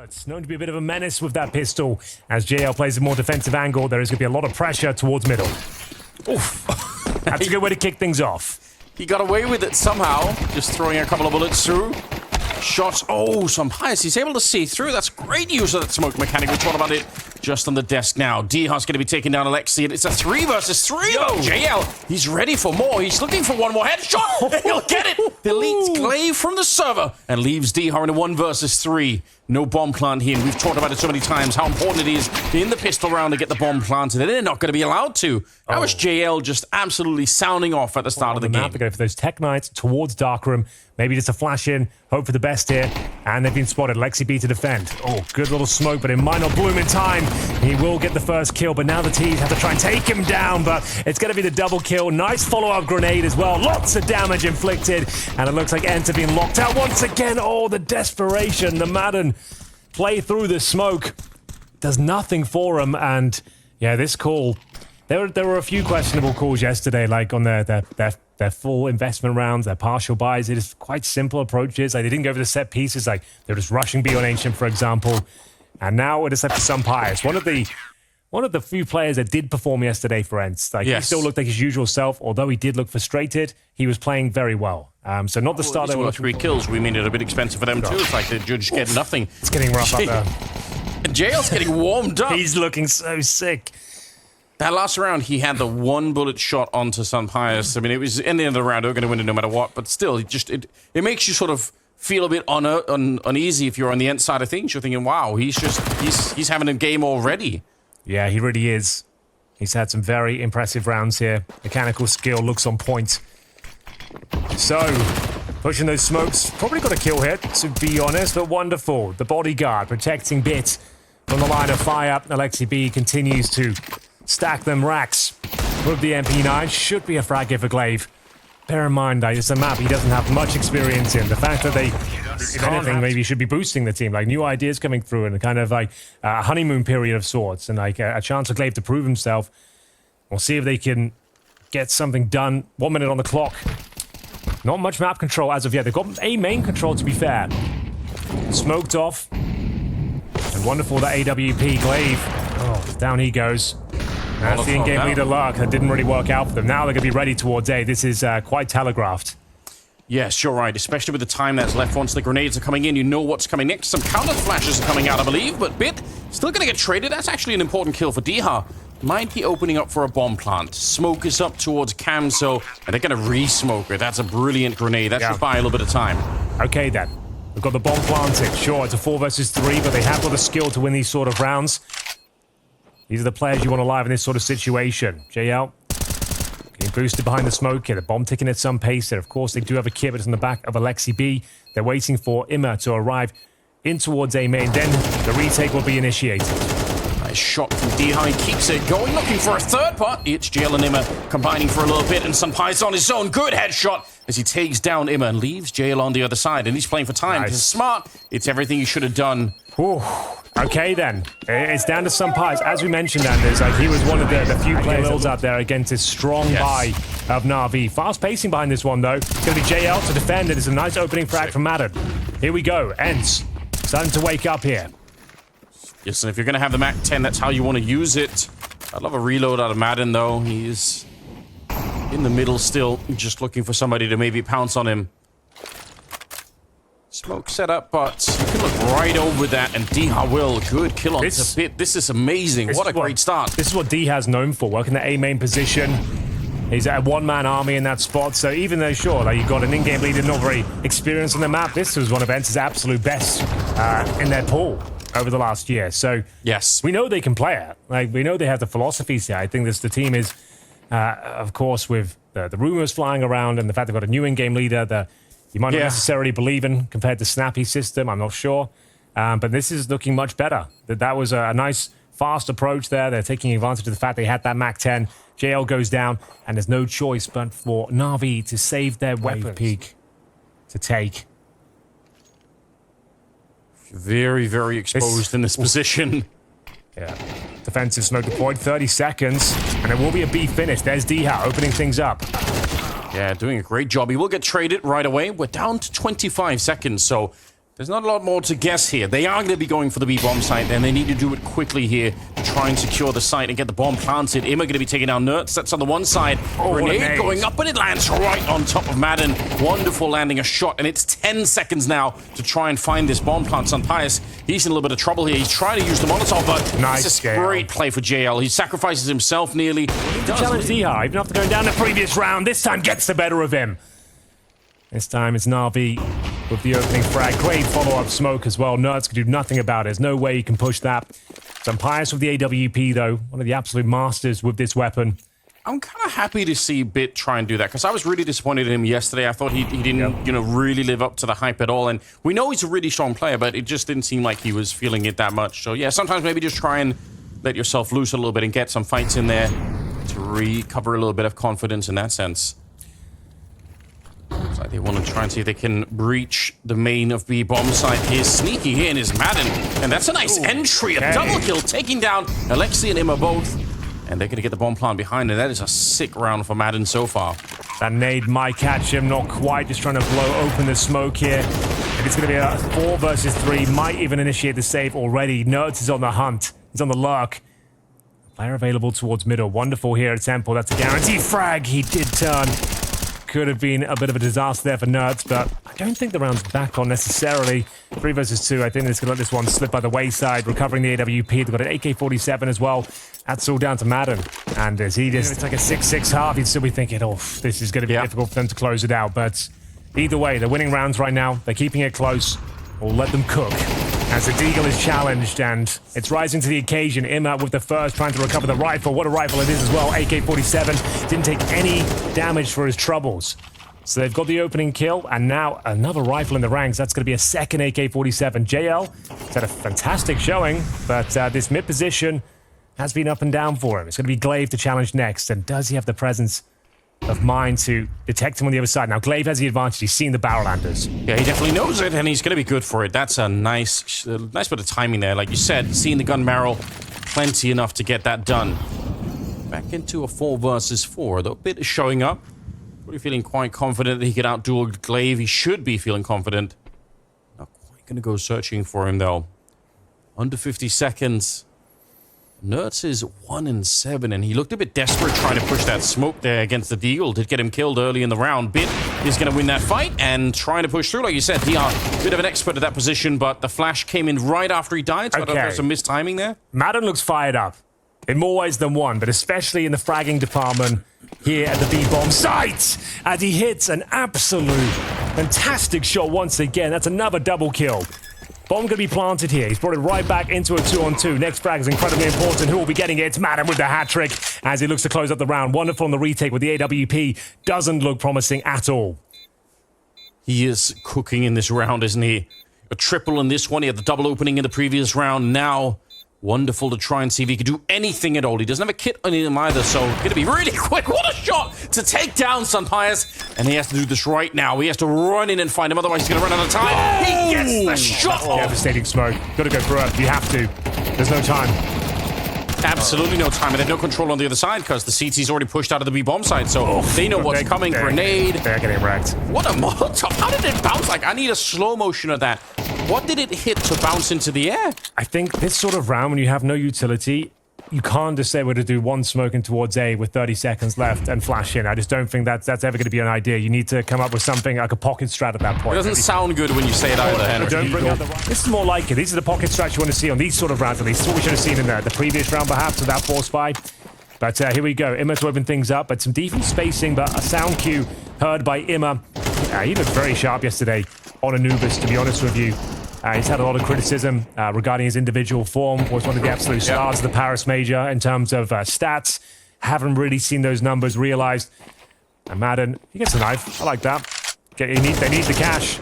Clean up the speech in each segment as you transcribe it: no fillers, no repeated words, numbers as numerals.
It's known to be a bit of a menace with that pistol. As JL plays a more defensive angle, there is going to be a lot of pressure towards middle. Oof. That's a good way to kick things off. He got away with it somehow, just throwing a couple of bullets through. Shots. Oh, some pious. He's able to see through. That's great use of that smoke mechanic. We talked about it just on the desk now. Dhar's going to be taking down Alexi, and it's a 3 versus 3. Oh, JL, he's ready for more. He's looking for one more headshot. He'll get it. Deletes Glaive from the server and leaves Dhar in a 1 versus 3. No bomb plant here, and we've talked about it so many times, how important it is in the pistol round to get the bomb planted, and they're not going to be allowed to. That was JL just absolutely sounding off at the start of the game. To go for those Tech Knights towards Darkroom. Maybe just a flash in, hope for the best here, and they've been spotted. Lexi B to defend. Oh, good little smoke, but it might not bloom in time. He will get the first kill, but now the T's have to try and take him down, but it's going to be the double kill. Nice follow-up grenade as well. Lots of damage inflicted, and it looks like Ence being locked out once again. Oh, the desperation. The Madden play through the smoke does nothing for him, and yeah, this call, there were a few questionable calls yesterday, like on their full investment rounds, their partial buys. It is quite simple approaches. Like, they didn't go for the set pieces, like they're just rushing B on Ancient, for example. And now it is left for some pious. One of the few players that did perform yesterday for Ence. Like, he still looked like his usual self, although he did look frustrated. He was playing very well. So not the start. There were 3 kills. We made it a bit expensive for them too. It's like the judge get nothing. It's getting rough up there. And JL's getting warmed up. He's looking so sick. That last round, he had the 1 bullet shot onto Sun Pius. I mean, it was in the end of the round, they were going to win it no matter what. But still, it makes you sort of feel a bit uneasy if you're on the Ence side of things. You're thinking, wow, he's having a game already. Yeah, he really is. He's had some very impressive rounds here. Mechanical skill looks on point. So, pushing those smokes. Probably got a kill hit, to be honest, but wonderful. The bodyguard protecting Bit from the line of fire. Alexi B continues to stack them racks with the MP9. Should be a frag hit for Glaive. Bear in mind that it's a map he doesn't have much experience in. The fact that they, if anything, maybe should be boosting the team. Like, new ideas coming through and kind of like a honeymoon period of sorts, and like a chance for Glaive to prove himself. We'll see if they can get something done. 1 minute on the clock. Not much map control as of yet. They've got a main control, to be fair. Smoked off. And wonderful that AWP Glaive. Oh, down he goes. That's the in-game leader luck. That didn't really work out for them. Now they're going to be ready towards A. This is quite telegraphed. Yes, you're right. Especially with the time that's left once the grenades are coming in. You know what's coming next. Some counter flashes are coming out, I believe. But Bit still going to get traded. That's actually an important kill for Dhar. Might be opening up for a bomb plant. Smoke is up towards Camso, and they're going to re-smoke it. That's a brilliant grenade. That should buy a little bit of time. Okay, then. We've got the bomb planted. Sure, it's a 4 versus 3, but they have got the skill to win these sort of rounds. These are the players you want alive in this sort of situation. JL getting boosted behind the smoke here. The bomb ticking at some pace there. Of course, they do have a kit, but it's in the back of Alexi B. They're waiting for Imma to arrive in towards A main. Then the retake will be initiated. Nice shot from Dhar. He keeps it going, looking for a third part. It's JL and Imma combining for a little bit, and Sunpai's on his own. Good headshot as he takes down Imma and leaves JL on the other side. And he's playing for time. Nice. It's smart. It's everything he should have done. Ooh. Okay, then. It's down to some pies. As we mentioned, Anders, like, he was one of the few players out there against his strong buy of NaVi. Fast pacing behind this one, though. It's going to be JL to defend it. It's a nice opening frag from Madden. Here we go. Ence starting to wake up here. Yes, and if you're going to have the Mac 10, that's how you want to use it. I'd love a reload out of Madden, though. He's in the middle still, just looking for somebody to maybe pounce on him. Smoke set up, but you can look right over that, and Dhar will. Good kill on Bit. This is amazing. What a great start. This is what Dhar's known for, working the A main position. He's a one-man army in that spot, so even though, sure, like, you've got an in-game leader not very experienced on the map, this was one of Ence's absolute best in their pool over the last year. So, yes, we know they can play it. Like, we know they have the philosophies here. I think the team is, of course, with the rumors flying around and the fact they've got a new in-game leader that you might not necessarily believe in compared to Snappy's system, I'm not sure. But this is looking much better. That was a nice, fast approach there. They're taking advantage of the fact they had that Mac 10. JL goes down, and there's no choice but for NaVi to save their weapon peak to take. Very, very exposed in this position. Yeah. Defensive smoke deployed, 30 seconds, and it will be a B finish. There's Dhar opening things up. Yeah, doing a great job. He will get traded right away. We're down to 25 seconds, so There's not a lot more to guess here. They are going to be going for the B-bomb site, and they need to do it quickly here to try and secure the site and get the bomb planted. Imma going to be taking down Nerds. That's on the one side. Grenade going up, and it lands right on top of Madden. Wonderful landing a shot, and it's 10 seconds now to try and find this bomb plant. Pius, he's in a little bit of trouble here. He's trying to use the Molotov, but nice, this is a great play for JL. He sacrifices himself nearly. He does challenge DH, even after going down the previous round. This time gets the better of him. This time it's NaVi with the opening frag. Great follow-up smoke as well. Nerds can do nothing about it. There's no way he can push that. Pius with the AWP, though. One of the absolute masters with this weapon. I'm kind of happy to see Bit try and do that, because I was really disappointed in him yesterday. I thought he didn't, really live up to the hype at all. And we know he's a really strong player, but it just didn't seem like he was feeling it that much. So, yeah, sometimes maybe just try and let yourself loose a little bit and get some fights in there to recover a little bit of confidence in that sense. Looks like they want to try and see if they can breach the main of B bomb site. He's sneaky here in his Madden, and that's a nice entry, a double kill, taking down Alexi and Imma both, and they're going to get the bomb plant behind, and that is a sick round for Madden so far. That nade might catch him, not quite, just trying to blow open the smoke here. And it's going to be a 4 versus 3, might even initiate the save already. Nerds is on the hunt, he's on the lurk. Player available towards middle, wonderful here at Temple, that's a guaranteed frag, he did turn. Could have been a bit of a disaster there for Nerds, but I don't think the round's back on necessarily. 3 versus 2, I think they're just going to let this one slip by the wayside, recovering the AWP. They've got an AK-47 as well. That's all down to Madden. And as he just, it's like a 6-6 half, he'd still be thinking, oh, this is going to be difficult for them to close it out. But either way, they're winning rounds right now. They're keeping it close. We'll let them cook. As the Deagle is challenged, and it's rising to the occasion. Imma with the first, trying to recover the rifle. What a rifle it is as well. AK-47 didn't take any damage for his troubles. So they've got the opening kill, and now another rifle in the ranks. That's going to be a second AK-47. JL has had a fantastic showing, but this mid position has been up and down for him. It's going to be Glaive to challenge next, and does he have the presence of mind to detect him on the other side? Now, Glaive has the advantage. He's seen the barrel landers. Yeah, he definitely knows it, and he's going to be good for it. That's a nice bit of timing there. Like you said, seeing the gun barrel, plenty enough to get that done. Back into a 4 versus 4. The bit is showing up. Probably feeling quite confident that he can outduel Glaive. He should be feeling confident. Not quite going to go searching for him, though. Under 50 seconds. Nerds is 1-7, and he looked a bit desperate trying to push that smoke there against the Deagle. Did get him killed early in the round. Bit is going to win that fight and trying to push through. Like you said, DR, a bit of an expert at that position, but the flash came in right after he died, so I don't know if there's some mistiming there. Madden looks fired up in more ways than one, but especially in the fragging department here at the B-bomb site, as he hits an absolute fantastic shot once again. That's another double kill. Bomb going to be planted here. He's brought it right back into a 2-on-2. Next frag is incredibly important. Who will be getting it? It's Madden with the hat trick as he looks to close up the round. Wonderful on the retake with the AWP. Doesn't look promising at all. He is cooking in this round, isn't he? A triple in this one. He had the double opening in the previous round. Now, wonderful to try and see if he can do anything at all. He doesn't have a kit on him either, so going to be really quick. What a shot to take down Pius. And he has to do this right now. He has to run in and find him, otherwise he's going to run out of time. Oh! He gets the shot off. Devastating smoke. Got to go through it. You have to. There's no time. Absolutely no time. And they have no control on the other side because the CT's already pushed out of the B-bomb side, so they know what's coming. Grenade. They're getting wrecked. What a Molotov. How did it bounce? Like, I need a slow motion of that. What did it hit to bounce into the air? I think this sort of round, when you have no utility, you can't just say we're going to do one smoking towards A with 30 seconds left and flash in. I just don't think that's ever going to be an idea. You need to come up with something like a pocket strat at that point. It doesn't sound good when you say it either, Henry. Don't bring out the right. This is more like it. These are the pocket strats you want to see on these sort of rounds, at least. This is what we should have seen in the previous round, perhaps, with that force buy. But here we go. Imma to open things up, but some decent spacing, but a sound cue heard by Imma. He looked very sharp yesterday on Anubis, to be honest with you. He's had a lot of criticism regarding his individual form. Was one of the absolute stars of the Paris Major in terms of stats. Haven't really seen those numbers realized. And Madden, he gets a knife. I like that. They need the cash.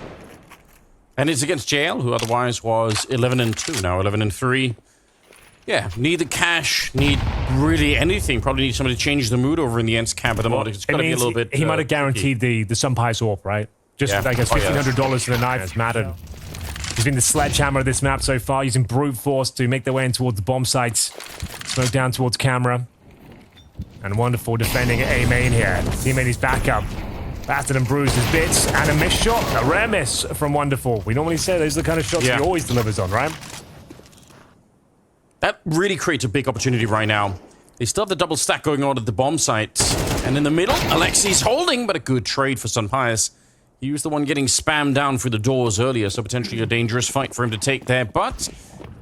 And it's against JL, who otherwise was 11-2, now 11-3. Yeah, need the cash, need really anything. Probably need somebody to change the mood over in the Ence camp at the moment. It's got to be a little bit... He might have guaranteed the Sunpice AWP, right? Just, I guess, $1,500 for the knife. It's Madden. He's been the sledgehammer of this map so far, using brute force to make their way in towards the bomb sites. Smoke down towards camera. And wonderful defending at A main here. Teammate is back up. Battered and bruised his bits, and a missed shot, a rare miss from Wonderful. We normally say those are the kind of shots he always delivers on, right? That really creates a big opportunity right now. They still have the double stack going on at the bomb site. And in the middle, Alexi's holding, but a good trade for Sunpius. He was the one getting spammed down through the doors earlier, so potentially a dangerous fight for him to take there. But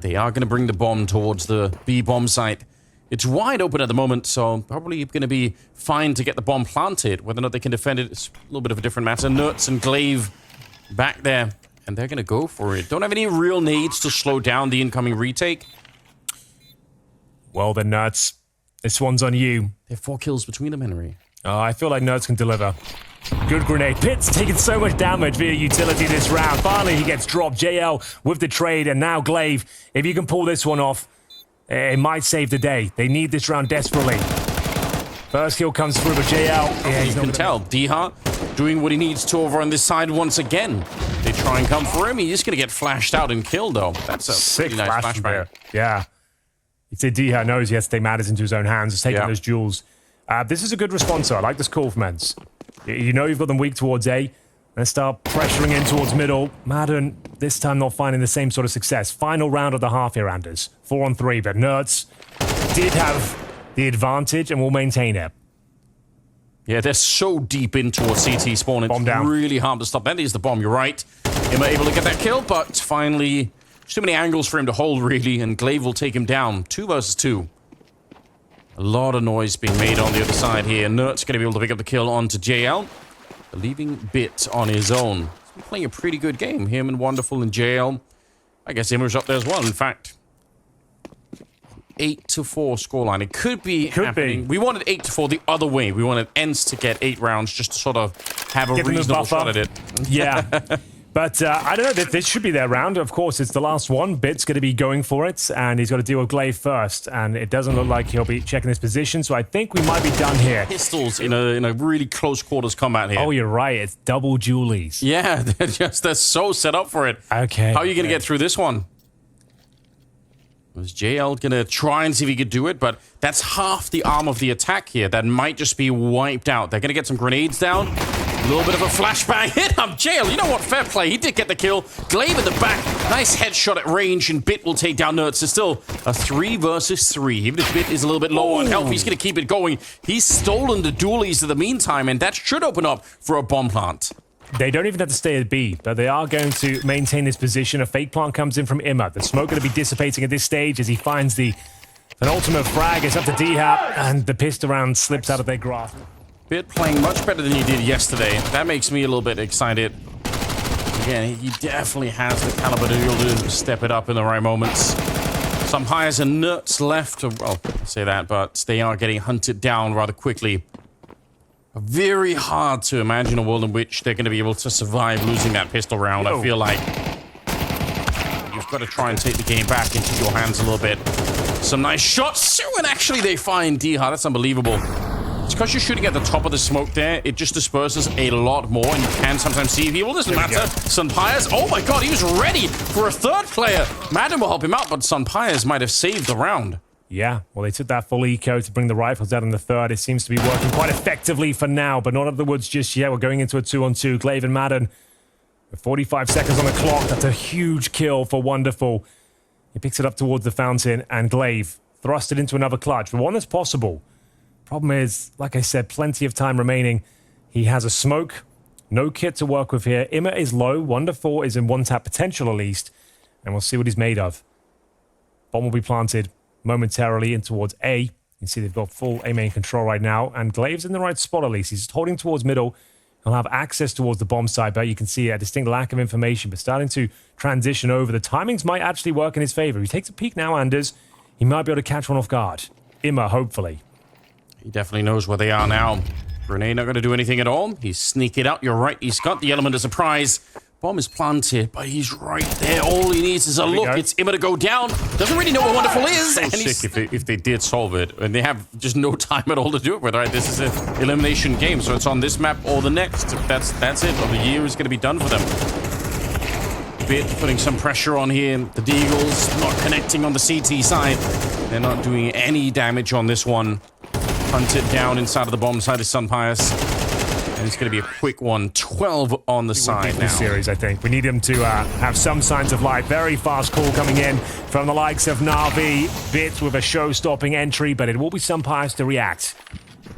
they are going to bring the bomb towards the B bomb site. It's wide open at the moment, so probably going to be fine to get the bomb planted. Whether or not they can defend it is a little bit of a different matter. Nerds and Glaive back there, and they're going to go for it. Don't have any real needs to slow down the incoming retake. Well then, Nerds, this one's on you. They have 4 kills between them, Henry. I feel like Nerds can deliver. Good grenade. Pitt's taking so much damage via utility this round. Finally, he gets dropped. JL with the trade, and now Glaive. If you can pull this one off, it might save the day. They need this round desperately. First kill comes through, but JL... Yeah, you can tell. Diha doing what he needs to over on this side once again. They try and come for him. He's just going to get flashed out and killed, though. That's a sick really nice flashbang. Yeah. You'd say Diha knows he has to take matters into his own hands. He's taking those duels. This is a good response, though. I like this call from Ence. You know you've got them weak towards A. Let's start pressuring in towards middle. Madden, this time not finding the same sort of success. Final round of the half here, Anders. 4-on-3, but Nerds did have the advantage and will maintain it. Yeah, they're so deep in towards CT spawn. It's really hard to stop. That is the bomb, you're right. Emma able to get that kill, but finally, too many angles for him to hold, really, and Glaive will take him down. 2 versus 2. A lot of noise being made on the other side here. Nert's going to be able to pick up the kill onto JL, leaving Bit on his own. He's been playing a pretty good game. Him and Wonderful and JL. I guess Immer's up there as well, in fact. 8-4 scoreline. It could be happening. We wanted 8-4 the other way. We wanted Ence to get 8 rounds just to sort of have a reasonable shot at it. Yeah. But I don't know, this should be their round. Of course, it's the last one. Bit's going to be going for it, and he's got to deal with Glaive first. And it doesn't look like he'll be checking his position, so I think we might be done here. Pistols in a really close quarters combat here. Oh, you're right. It's double dualies. Yeah, they're so set up for it. Okay. How are you going to get through this one? Was JL going to try and see if he could do it, but that's half the arm of the attack here. That might just be wiped out. They're going to get some grenades down. A little bit of a flashbang hit on JL. You know what? Fair play. He did get the kill. Glaive in the back. Nice headshot at range, and Bit will take down Nerds. It's still a 3 versus 3. Even if Bit is a little bit low on health, he's going to keep it going. He's stolen the dualies in the meantime, and that should open up for a bomb plant. They don't even have to stay at B, but they are going to maintain this position. A fake plant comes in from Imma. The smoke going to be dissipating at this stage as he finds the penultimate frag. It's up to D-Hap, and the pistol round slips out of their grasp. Bit playing much better than he did yesterday. That makes me a little bit excited. Again, he definitely has the caliber to be able to step it up in the right moments. Some hires and Nerds left. Well, I say that, but they are getting hunted down rather quickly. Very hard to imagine a world in which they're going to be able to survive losing that pistol round. I feel like you've got to try and take the game back into your hands a little bit. Some nice shots, and actually they find Diha. That's unbelievable. It's because you're shooting at the top of the smoke there. It just disperses a lot more, and you can sometimes see people. Doesn't matter. Sunpius, oh my god, he was ready for a third player. Madden will help him out, but Sunpius might have saved the round. Yeah, well, they took that full eco to bring the rifles out in the third. It seems to be working quite effectively for now, but not out of the woods just yet. We're going into a 2-on-2. Glaive and Madden with 45 seconds on the clock. That's a huge kill for Wonderful. He picks it up towards the fountain, and Glaive thrust it into another clutch, but one that's possible. Problem is, like I said, plenty of time remaining. He has a smoke, no kit to work with here. Imma is low. Wonderful is in one-tap potential at least, and we'll see what he's made of. Bomb will be planted momentarily in towards A. You can see they've got full A main control right now, and Glaive's in the right spot at least. He's holding towards middle. He'll have access towards the bomb side, but you can see a distinct lack of information, but starting to transition over. The timings might actually work in his favor. He takes a peek now, Anders. He might be able to catch one off guard. Imma, hopefully. He definitely knows where they are now. Grenade not going to do anything at all. He's sneaked it out. You're right. He's got the element of surprise. Bomb is planted, but he's right there. All he needs is a look. It's Imma to go down. Doesn't really know what Wonderful is. So and sick if they did solve it, and they have just no time at all to do it with. Right, this is an elimination game, so it's on this map or the next. That's it. The year is going to be done for them. Bit putting some pressure on here. The Deagles not connecting on the CT side. They're not doing any damage on this one. Hunted down inside of the bomb side of Sunpius. And it's going to be a quick one. 12 on the side now. Series, I think. We need him to have some signs of life. Very fast call coming in from the likes of NaVi. Bit with a show-stopping entry, but it will be Sumpires to react.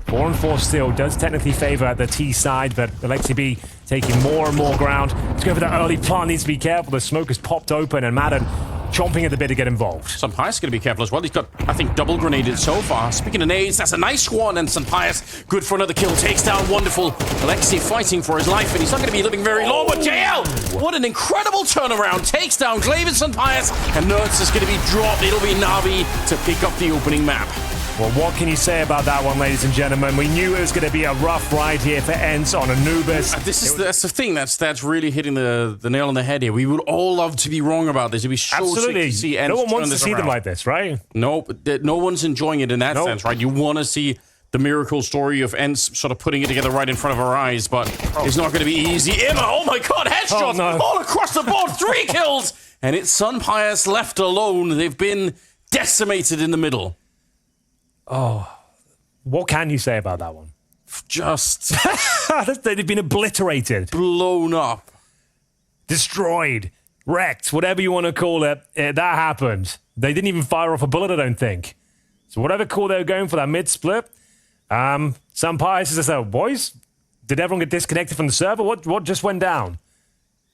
4 and 4 still does technically favor the T side, but Alexi B taking more and more ground. Let's go for the early plant. Needs to be careful. The smoke has popped open, and Madden chomping at the bit to get involved. Sumpires going to be careful as well. He's got, I think, double grenaded so far. Speaking of nades, that's a nice one, and Sumpires good for another kill. Takes down Wonderful. Alexi fighting for his life, and he's not going to be living very long. But JL, what an incredible turnaround. Takes down Glaive and Sumpires, and nykytilan is going to be dropped. It'll be NaVi to pick up the opening map. Well, what can you say about that one, ladies and gentlemen? We knew it was going to be a rough ride here for Ence on Anubis. That's the thing. That's really hitting the nail on the head here. We would all love to be wrong about this. It'd be so sick to see Ence. No one wants to see around. them like this, right? No, no one's enjoying it in that sense, right? You want to see the miracle story of Ence sort of putting it together right in front of our eyes, but it's not going to be easy. Emma, oh my God, headshots all across the board, 3 kills, and it's Sumpires left alone. They've been decimated in the middle. Oh, what can you say about that one? Just they've been obliterated, blown up, destroyed, wrecked, whatever you want to call it. That happened. They didn't even fire off a bullet, I don't think. So whatever call they were going for that mid-split, Sumpires says, "Oh, boys, did everyone get disconnected from the server? What just went down?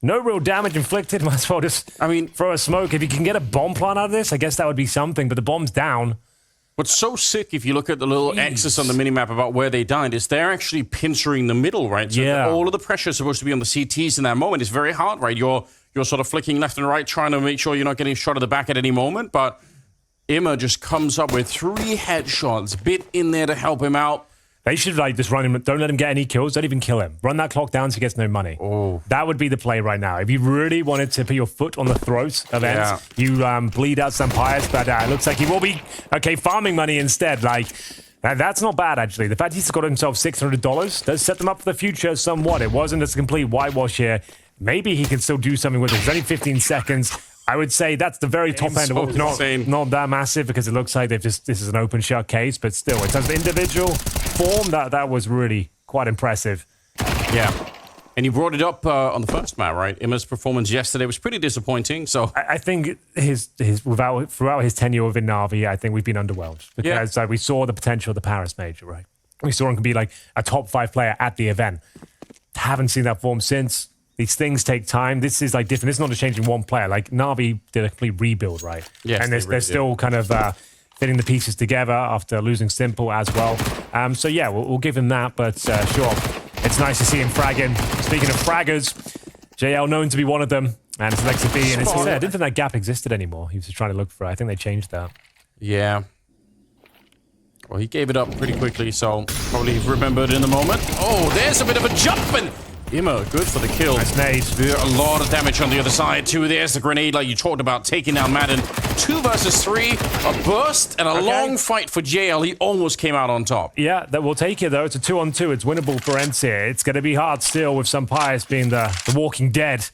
No real damage inflicted. Might as well just, throw a smoke. If you can get a bomb plant out of this, I guess that would be something. But the bomb's down." What's so sick, if you look at the little X's on the minimap about where they died, is they're actually pincering the middle, right? So all of the pressure is supposed to be on the CTs in that moment. It's very hard, right? You're sort of flicking left and right, trying to make sure you're not getting shot at the back at any moment. But Emma just comes up with 3 headshots, Bit in there to help him out. They should just run him. Don't let him get any kills. Don't even kill him. Run that clock down so he gets no money. Oh. That would be the play right now. If you really wanted to put your foot on the throat of Ence, you bleed out Sumpires, but it looks like he will be, farming money instead. That's not bad, actually. The fact he's got himself $600 does set them up for the future somewhat. It wasn't a complete whitewash here. Maybe he can still do something with it. It's only 15 seconds. I would say that's the very top end of what, not that massive, because it looks like this is an open shut case, but still, in terms of individual form, that was really quite impressive. Yeah. And you brought it up on the first map, right? Emma's performance yesterday was pretty disappointing. So I think throughout his tenure within NaVi, I think we've been underwhelmed, because we saw the potential of the Paris major, right? We saw him be like a top 5 player at the event. Haven't seen that form since. These things take time. This is different. This is not just changing one player. NaVi did a complete rebuild, right? Yes, and they're still kind of fitting the pieces together after losing Simple as well. So yeah, we'll give him that. But sure, it's nice to see him fragging. Speaking of fraggers, JL known to be one of them, and it's Alexi B. And I didn't think that gap existed anymore. He was just trying to look for it. I think they changed that. Yeah. Well, he gave it up pretty quickly, so probably remembered in the moment. Oh, there's a bit of a jump, and Emma, good for the kill. Nice nade. A lot of damage on the other side, too. There's the grenade, like you talked about, taking down Madden. 2 versus 3, a burst, and a long fight for JL. He almost came out on top. Yeah, that will take it, though. It's a 2-on-2. It's winnable for Ence here. It's going to be hard still with Sumpires being the walking dead.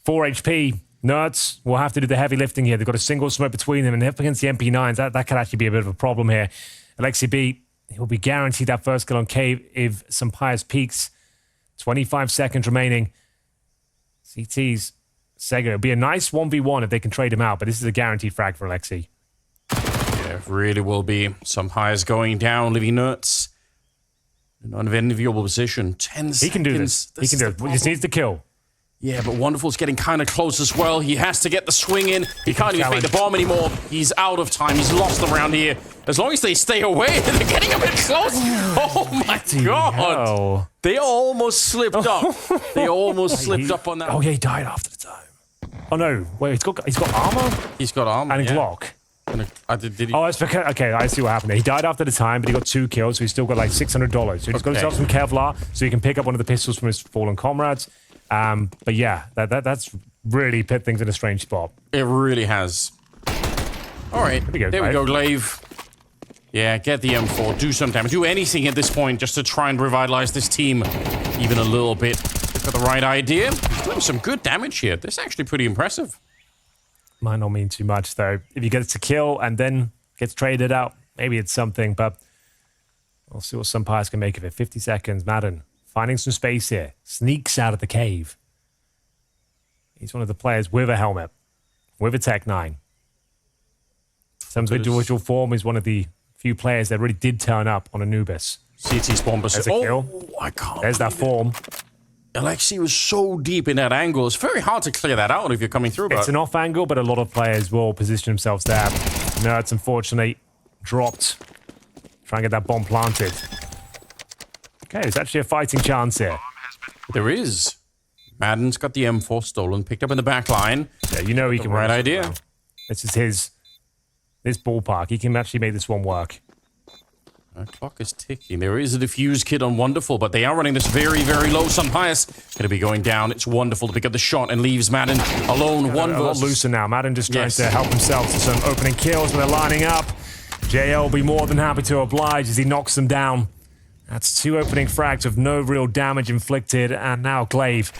4 HP. nykytilan will have to do the heavy lifting here. They've got a single smoke between them, and up against the MP9s, that could actually be a bit of a problem here. Alexi B, he'll be guaranteed that first kill on Cave if Sumpires peaks. 25 seconds remaining. CT's Sega. It'll be a nice 1v1 if they can trade him out, but this is a guaranteed frag for Alexi. Yeah, it really will be. Sumpires going down, leaving nykytilan in an unenviable position. 10 seconds. He can do this. He can do it. He just needs to kill. Yeah, but Wonderful's getting kind of close as well. He has to get the swing in. He can't even make the bomb anymore. He's out of time. He's lost around here. As long as they stay away, they're getting a bit close. Oh my God. Hell. They almost slipped up. They almost slipped up on that. Oh yeah, he died after the time. Oh no, wait, he's got armor? He's got armor, and a Glock. Did he? Oh, it's because, okay, I see what happened there. He died after the time, but he got 2 kills, so he's still got like $600. So he's got himself some Kevlar, so he can pick up one of the pistols from his fallen comrades. But yeah, that's really put things in a strange spot. It really has. All right, there we go, Glaive. Yeah, get the M4, do some damage, do anything at this point just to try and revitalize this team even a little bit. Got the right idea. He's doing some good damage here. This is actually pretty impressive. Might not mean too much, though. If he gets a kill and then gets traded out, maybe it's something, but we'll see what Sumpires can make of it. 50 seconds, Madden finding some space here. Sneaks out of the cave. He's one of the players with a helmet, with a Tech 9. In terms of individual form, he's one of the few players that really did turn up on Anubis. CT spawn, but There's a kill. I can't. There's that form. Alexi was so deep in that angle. It's very hard to clear that out if you're coming through. It's an off angle, but a lot of players will position themselves there. Nerds, unfortunately, dropped. Try and get that bomb planted. Okay, there's actually a fighting chance here. There is. Madden's got the M4 stolen, picked up in the back line. Yeah, you know he can. Right idea. This is this ballpark. He can actually make this one work. The clock is ticking. There is a defuse kit on Wonderful, but they are running this very, very low. Sunpius going to be going down. It's Wonderful to pick up the shot and leaves Madden alone. A lot looser now. Madden just trying to help himself to some opening kills, but they're lining up. JL will be more than happy to oblige as he knocks them down. That's 2 opening frags with no real damage inflicted, and now Glaive.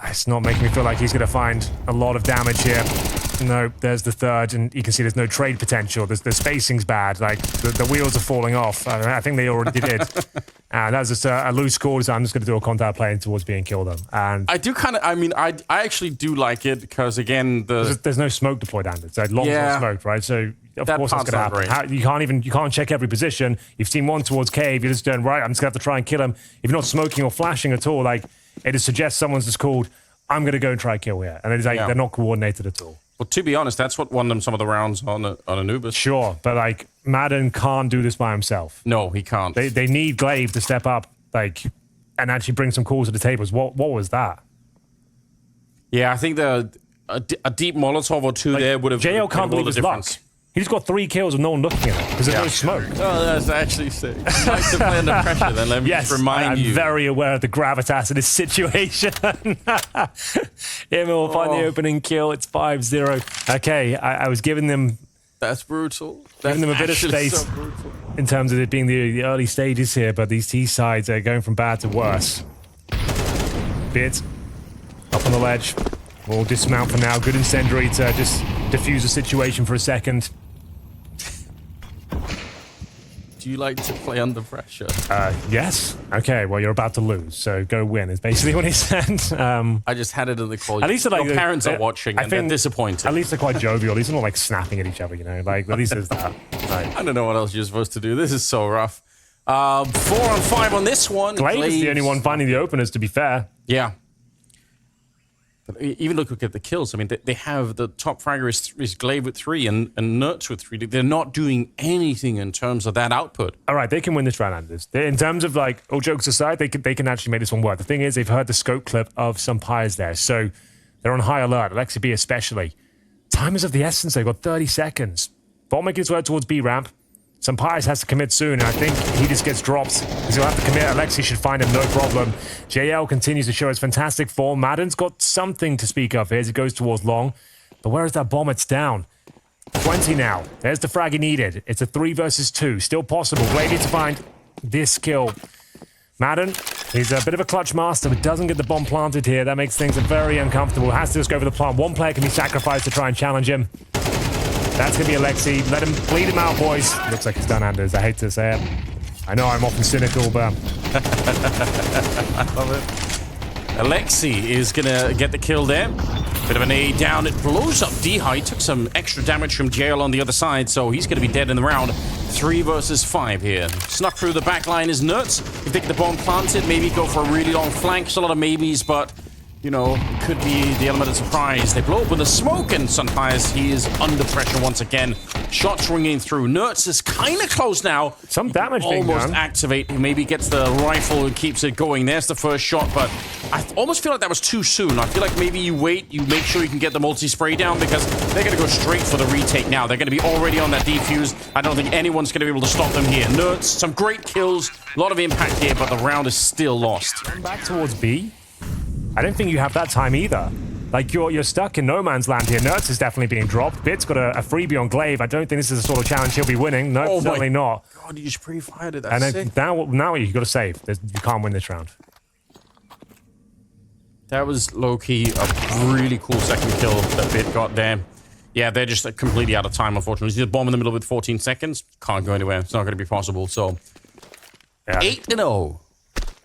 It's not making me feel like he's going to find a lot of damage here. No, there's the third, and you can see there's no trade potential. The spacing's bad. Like, the wheels are falling off. I think they already did. And that's just a loose call, so I'm just going to do a contact play towards being killed them. And I do kind of, I actually do like it because, again, there's no smoke deployed, Andy. So long's not smoked, right? So, of course that's going to happen. You can't check every position. You've seen one towards cave. You're just doing, right, I'm just going to have to try and kill him. If you're not smoking or flashing at all, like, it just suggests someone's just called, I'm going to go and try kill here. And it's like, they're not coordinated at all. Well, to be honest, that's what won them some of the rounds on Anubis. Sure, but like Madden can't do this by himself. No, he can't. They need Glaive to step up, like, and actually bring some calls to the tables. What was that? Yeah, I think a deep Molotov or two there would have. JL can't believe his luck. He just got 3 kills with no one looking at him because there's no smoke. Oh, that's actually sick. You like to play under pressure, then let me just remind you. I'm very aware of the gravitas of this situation. Him will find the opening kill. It's 5-0. Okay, I was giving them... That's brutal. Giving them a bit of space in terms of it being the early stages here, but these T sides are going from bad to worse. Bit up on the ledge. We'll dismount for now. Good incendiary to just diffuse the situation for a second. Do you like to play under pressure? Yes. Okay, well, you're about to lose, so go win is basically what he said. I just had it in the call. At least your parents are watching and they're disappointed. At least they're quite jovial. At least they're not like snapping at each other, you know? Like, at least there's that. Like, I don't know what else you're supposed to do. This is so rough. 4 on 5 on this one. Glaive is the only one finding the openers, to be fair. Yeah. But even look at the kills. I mean, they have the top fragger is Glaive with 3 and Nerds with 3. They're not doing anything in terms of that output. All right, they can win this round, Anders. In terms of, like, all jokes aside, they can actually make this one work. The thing is, they've heard the scope clip of some pyres there, so they're on high alert. Alexi B especially. Time is of the essence. They've got 30 seconds. Ball making its way towards B ramp. Some Pyres has to commit soon, and I think he just gets dropped because he'll have to commit. Alexi should find him, no problem. JL continues to show his fantastic form. Madden's got something to speak of here as he goes towards long. But where is that bomb? It's down. 20 now. There's the frag he needed. It's a 3 versus 2. Still possible. Glaive needs to find this kill. Madden, he's a bit of a clutch master, but doesn't get the bomb planted here. That makes things very uncomfortable. Has to just go for the plant. One player can be sacrificed to try and challenge him. That's going to be Alexi. Let him bleed him out, boys. Looks like he's done, Anders. I hate to say it. I know I'm often cynical, but... I love it. Alexi is going to get the kill there. Bit of an A down. It blows up D-High. Took some extra damage from JL on the other side, so he's going to be dead in the round. 3 versus 5 here. Snuck through the back line is Nerds. If they get the bomb planted, maybe go for a really long flank. There's a lot of maybes, but... you know, could be the element of surprise. They blow open the smoke, and Sunfires, he is under pressure once again. Shots ringing through. Nerds is kind of close now. Some damage being done. Almost activate. He maybe gets the rifle and keeps it going. There's the first shot, but I almost feel like that was too soon. I feel like maybe you wait, you make sure you can get the multi-spray down, because they're going to go straight for the retake now. They're going to be already on that defuse. I don't think anyone's going to be able to stop them here. Nerds, some great kills. A lot of impact here, but the round is still lost. Back towards B. I don't think you have that time either. Like, you're stuck in no man's land here. Nerds is definitely being dropped. Bit's got a freebie on Glaive. I don't think this is the sort of challenge he'll be winning. No, certainly not. God, you just pre-fired it. That's and sick. now you've got to save. You can't win this round. That was low-key a really cool second kill that Bit got there. Yeah, they're just completely out of time, unfortunately. See the bomb in the middle with 14 seconds. Can't go anywhere. It's not going to be possible. So, 8-0.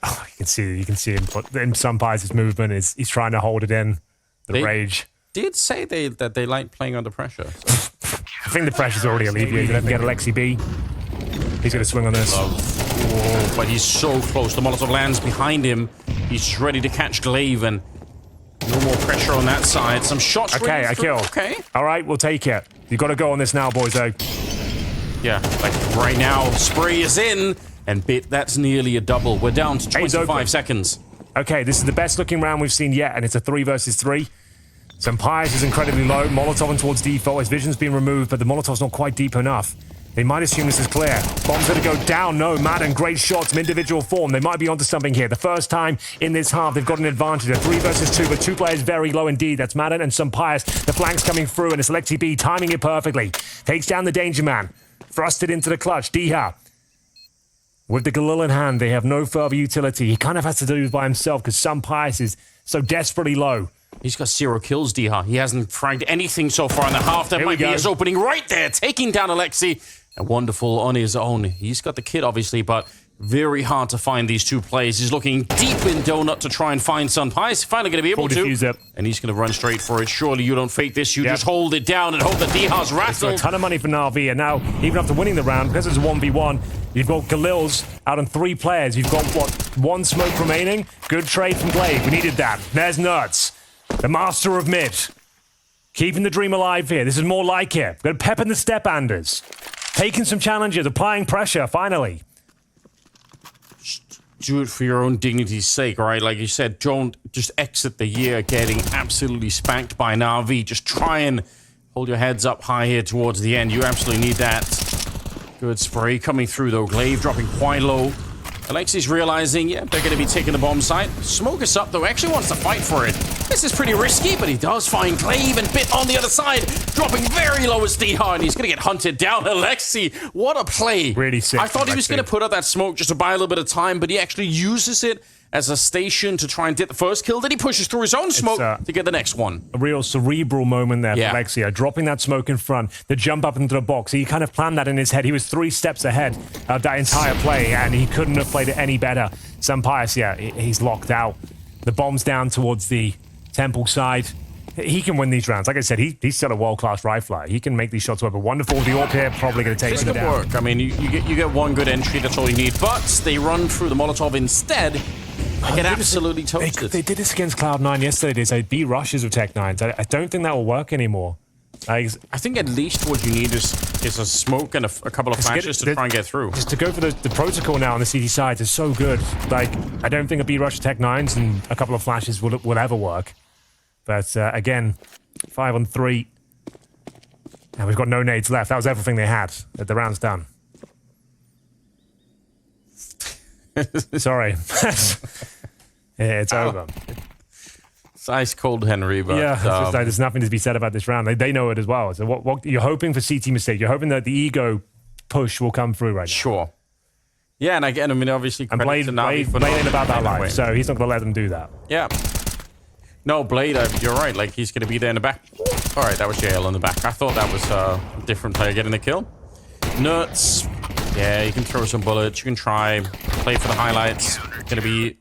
Oh, You can see him. In Sunpies' movement is he's trying to hold it in. The rage. Did say that they like playing under pressure. I think the pressure's already alleviated. Let him get Alexi B. He's going to swing on this. Whoa, but he's so close. The Molotov lands behind him. He's ready to catch Glaive, and no more pressure on that side. Some shots. Okay, I killed. Okay. All right, we'll take it. You got to go on this now, boys. Though. Yeah, like right now, spray is in, and that's nearly a double. We're down to 25 seconds. Okay, this is the best looking round we've seen yet, and it's a 3 versus 3. Sampires is incredibly low. Molotov towards default. His vision's been removed, but the Molotov's not quite deep enough. They might assume this is clear. Bomb's going to go down. No, Madden, great shots from individual form. They might be onto something here. The first time in this half, they've got an advantage. A 3 versus 2, but 2 players very low indeed. That's Madden and Sampires. The flanks coming through, and it's Alexi B timing it perfectly. Takes down the Danger Man. Thrusted into the clutch. Diha. With the Galil in hand, they have no further utility. He kind of has to do it by himself because Sampires is so desperately low. He's got 0 kills, Diha. He hasn't fragged anything so far in the half. That might be his opening right there, taking down Alexi. And wonderful on his own. He's got the kit, obviously, but very hard to find these two plays. He's looking deep in Donut to try and find Sunpie. He's finally going to be able to. And he's going to run straight for it. Surely you don't fake this. You just hold it down and hope that Diha's rattled. A ton of money for NaVi, and now, even after winning the round, because it's a 1v1, you've got Galil's out on 3 players. You've got, what, 1 smoke remaining? Good trade from Glaive. We needed that. There's Nerds, the master of mid. Keeping the dream alive here. This is more like it. Got Pep and the Step-Anders. Taking some challenges, applying pressure, finally. Just do it for your own dignity's sake, right? Like you said, don't just exit the year getting absolutely spanked by NaVi. Just try and hold your heads up high here towards the end. You absolutely need that. Good spray coming through, though. Glaive dropping quite low. Alexi's realizing, yeah, they're going to be taking the bomb site. Smoke us up, though. Actually wants to fight for it. This is pretty risky, but he does find Glaive and Bit on the other side, dropping very low as Diha, and he's going to get hunted down. Alexi, what a play. Really sick. I thought he was going to put up that smoke just to buy a little bit of time, but he actually uses it as a station to try and get the first kill. Then he pushes through his own smoke to get the next one. A real cerebral moment there for Alexia, dropping that smoke in front, the jump up into the box. He kind of planned that in his head. He was 3 steps ahead of that entire play, and he couldn't have played it any better. Sampires, he's locked out. The bomb's down towards the Temple side. He can win these rounds. Like I said, he's still a world-class rifler. He can make these shots work. But wonderful. The AWP here probably going to take him down. Work. I mean, you get 1 good entry. That's all you need. But they run through the Molotov instead. They get absolutely toasted. They did this against Cloud9 yesterday. They beat rushes with Tech9s. I don't think that will work anymore. I think at least what you need is a smoke and a couple of flashes to try and get through. Just to go for the protocol now on the CT side is so good. Like, I don't think a B rush Tech9s and a couple of flashes will ever work. But again, 5 on 3. And we've got no nades left. That was everything they had. The round's done. Sorry. It's over. It's ice cold, Henry, but... Yeah, there's nothing to be said about this round. They know it as well. So what you're hoping for CT mistake. You're hoping that the ego push will come through right now. Sure. Yeah, and again, I mean, obviously... And Blade ain't about that life, so he's not going to let them do that. Yeah. No, Blade, you're right. Like, he's going to be there in the back. All right, that was JL in the back. I thought that was a different player getting the kill. Nuts. Yeah, you can throw some bullets. You can try. Play for the highlights. Going to be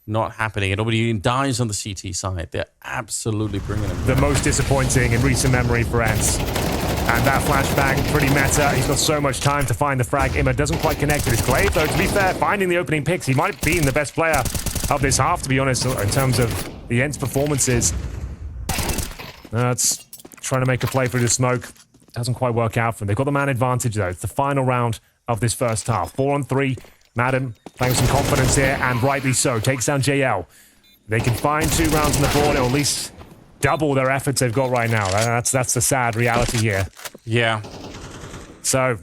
not happening. Nobody dies on the CT side. They're absolutely bringing him. The most disappointing in recent memory for Ence. And that flashbang, pretty meta. He's got so much time to find the frag. Imma doesn't quite connect with his Glaive, though, to be fair, finding the opening picks. He might have been the best player of this half, to be honest, in terms of the Ence performances. That's trying to make a play through the smoke. Doesn't quite work out for him. They've got the man advantage, though. It's the final round of this first half. 4 on 3. Madden playing with some confidence here, and rightly so. Takes down JL. They can find 2 rounds on the board, or at least double their efforts they've got right now. That's the sad reality here. Yeah. So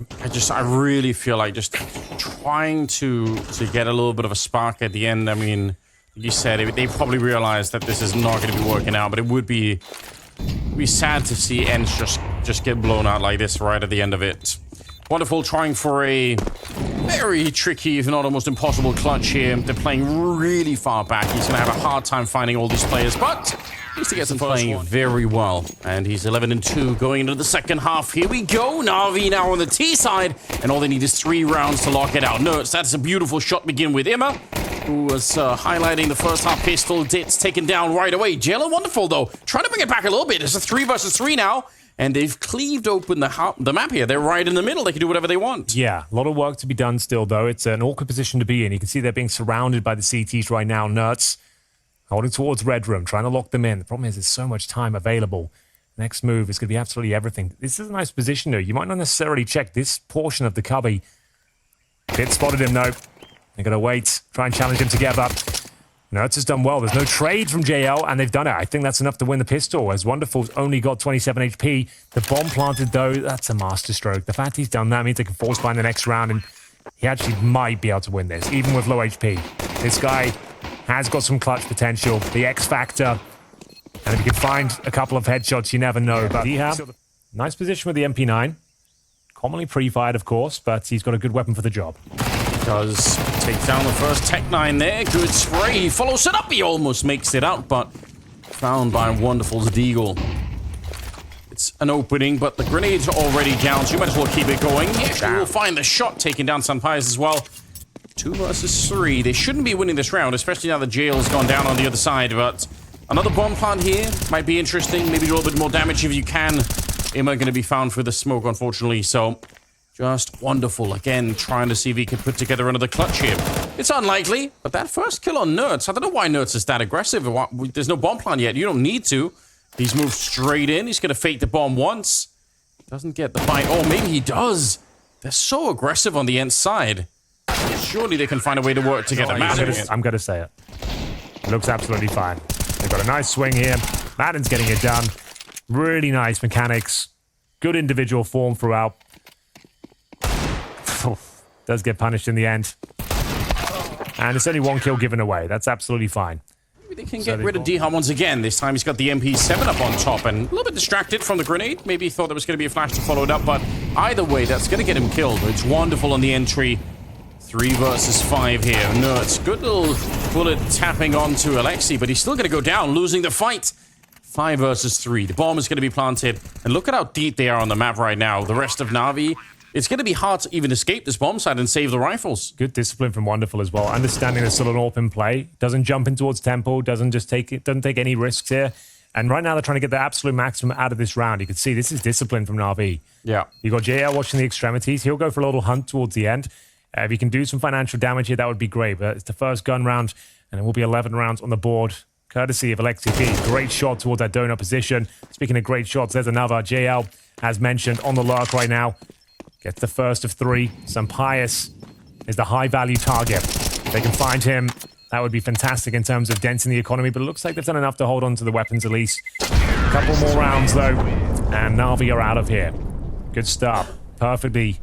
I really feel like just trying to get a little bit of a spark at the end. I mean, you said they probably realized that this is not going to be working out, but it would be sad to see Ence just get blown out like this right at the end of it. Wonderful, trying for a very tricky, if not almost impossible clutch here. They're playing really far back. He's going to have a hard time finding all these players, but at least he gets them playing very well. And he's 11-2 going into the second half. Here we go. NaVi now on the T side, and all they need is 3 rounds to lock it out. No, that's a beautiful shot. Begin with Imma. who was highlighting the first half pistol. Ditz taken down right away. Jalen wonderful, though. Trying to bring it back a little bit. It's a 3 versus 3 now. And they've cleaved open the map here. They're right in the middle. They can do whatever they want. Yeah, a lot of work to be done still, though. It's an awkward position to be in. You can see they're being surrounded by the CTs right now. Nerds holding towards Red Room, trying to lock them in. The problem is there's so much time available. Next move is going to be absolutely everything. This is a nice position, though. You might not necessarily check this portion of the cubby. Bit spotted him, though. They're going to wait, try and challenge him together. Nerds has done well. There's no trade from JL, and they've done it. I think that's enough to win the pistol, as Wonderful's only got 27 HP. The bomb planted, though, that's a masterstroke. The fact he's done that means they can force find the next round, and he actually might be able to win this, even with low HP. This guy has got some clutch potential, the X factor, and if you can find a couple of headshots, you never know. But nice position with the MP9. Commonly pre-fired, of course, but he's got a good weapon for the job. Does take down the first Tech9 there. Good spray. He follows it up. He almost makes it out, but found by Wonderful's Deagle. It's an opening, but the grenades are already down, so you might as well keep it going. He actually will find the shot, taking down Sunpies as well. 2 versus 3. They shouldn't be winning this round, especially now the jail's gone down on the other side, but another bomb plant here might be interesting. Maybe a little bit more damage if you can. Emma going to be found for the smoke, unfortunately, so just Wonderful, again, trying to see if he can put together another clutch here. It's unlikely, but that first kill on Nerds, I don't know why Nerds is that aggressive. There's no bomb plan yet. You don't need to. He's moved straight in. He's going to fake the bomb once. Doesn't get the fight. Oh, maybe he does. They're so aggressive on the Ence side. Surely they can find a way to work together. I'm going to say it. It looks absolutely fine. They've got a nice swing here. Madden's getting it done. Really nice mechanics. Good individual form throughout. Does get punished in the end. And it's only 1 kill given away. That's absolutely fine. Maybe they can get rid of Dha once again. This time he's got the MP7 up on top and a little bit distracted from the grenade. Maybe he thought there was going to be a flash to follow it up, but either way, that's going to get him killed. It's Wonderful on the entry. 3 versus 5 here. Nerds. Good little bullet tapping onto Alexi, but he's still going to go down, losing the fight. 5 versus 3. The bomb is going to be planted. And look at how deep they are on the map right now. The rest of Navi, it's going to be hard to even escape this bomb site and save the rifles. Good discipline from Wonderful as well. Understanding there's still an AWP in play. Doesn't jump in towards Temple. Doesn't take any risks here. And right now they're trying to get the absolute maximum out of this round. You can see this is discipline from Navi. Yeah. You got JL watching the extremities. He'll go for a little hunt towards the end. If he can do some financial damage here, that would be great. But it's the first gun round, and it will be 11 rounds on the board, courtesy of Alexi P. Great shot towards that donut position. Speaking of great shots, there's another. JL, as mentioned, on the lurk right now. Gets the first of 3. Sunpies is the high-value target. If they can find him, that would be fantastic in terms of denting the economy, but it looks like they've done enough to hold on to the weapons at least. A couple more rounds, though, and Navi are out of here. Good start. Perfectly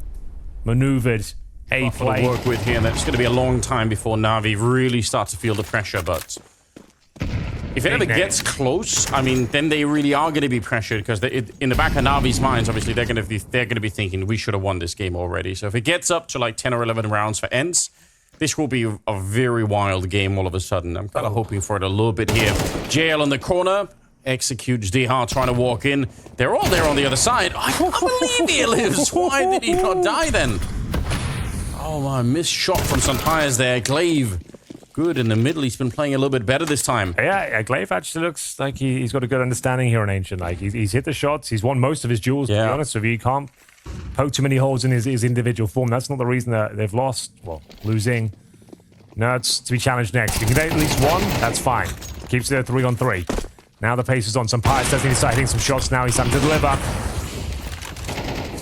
maneuvered. A play to work with here, and that's going to be a long time before Navi really starts to feel the pressure, but if it ever gets close, I mean, then they really are going to be pressured, because in the back of Navi's minds, obviously, they're going to be thinking, we should have won this game already. So if it gets up to like 10 or 11 rounds for Ence, this will be a very wild game all of a sudden. I'm kind of hoping for it a little bit here. JL in the corner, executes Dha trying to walk in. They're all there on the other side. I can't believe he lives. Why did he not die then? Oh, my missed shot from Sunpies there. Glaive, good in the middle. He's been playing a little bit better this time. Yeah, Glaive actually looks like he's got a good understanding here on Ancient. Like, he's hit the shots. He's won most of his duels, to be honest with you. You can't poke too many holes in his individual form. That's not the reason that they've lost. Well, losing. Nerds to be challenged next. If you can get at least 1, that's fine. Keeps it at 3 on 3. Now the pace is on. Sunpies doesn't need to start hitting some shots now. He's starting to deliver.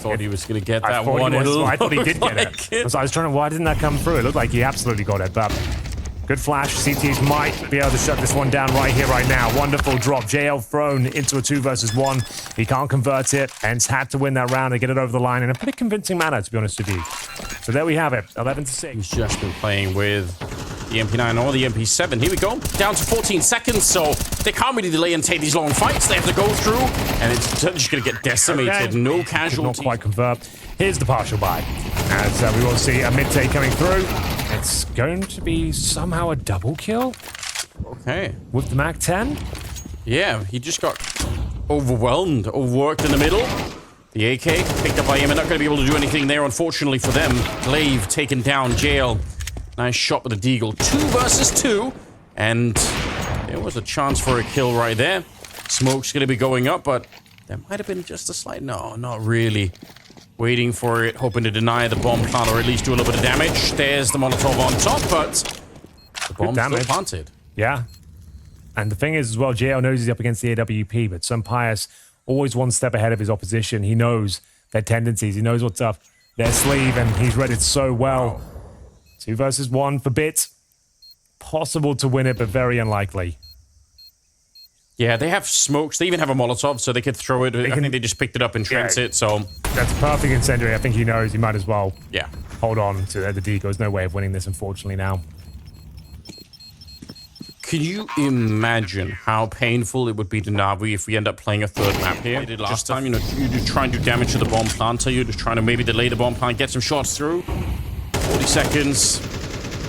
Thought he was going to get that one. I thought he did get it. I was trying to, why didn't that come through? It looked like he absolutely got it, but good flash. CTs might be able to shut this one down right here, right now. Wonderful drop. JL thrown into a 2 versus 1. He can't convert it. Ence had to win that round and get it over the line in a pretty convincing manner, to be honest with you. So there we have it. 11-6. He's just been playing with the MP9 or the MP7. Here we go. Down to 14 seconds, so they can't really delay and take these long fights. They have to go through, and it's just going to get decimated. Okay. No casualties. Not quite convert. Here's the partial buy. As we will see a mid-take coming through. It's going to be somehow a double kill. Okay. With the Mac 10. Yeah, he just got overwhelmed, overworked in the middle. The AK picked up by him, and not going to be able to do anything there, unfortunately for them. Glaive taken down. JL Nice shot with the deagle. 2 versus 2. And there was a chance for a kill right there. Smoke's going to be going up, but there might have been just a slight... No, not really. Waiting for it, hoping to deny the bomb plant or at least do a little bit of damage. There's the Molotov on top, but the bomb's still planted. Yeah. And the thing is as well, JL knows he's up against the AWP, but Sampayas always one step ahead of his opposition. He knows their tendencies. He knows what's up their sleeve, and he's read it so well. 2 versus 1 for Bit. Possible to win it, but very unlikely. Yeah, they have smokes. They even have a Molotov, so they could throw it. I think they just picked it up in transit, so... That's perfect incendiary. I think he knows he might as well hold on to the deagle. There's no way of winning this, unfortunately, now. Can you imagine how painful it would be to NaVi if we end up playing a third map here? They did last time, you know, you just try and do damage to the bomb plant. You're just trying to maybe delay the bomb plant, get some shots through. 40 seconds.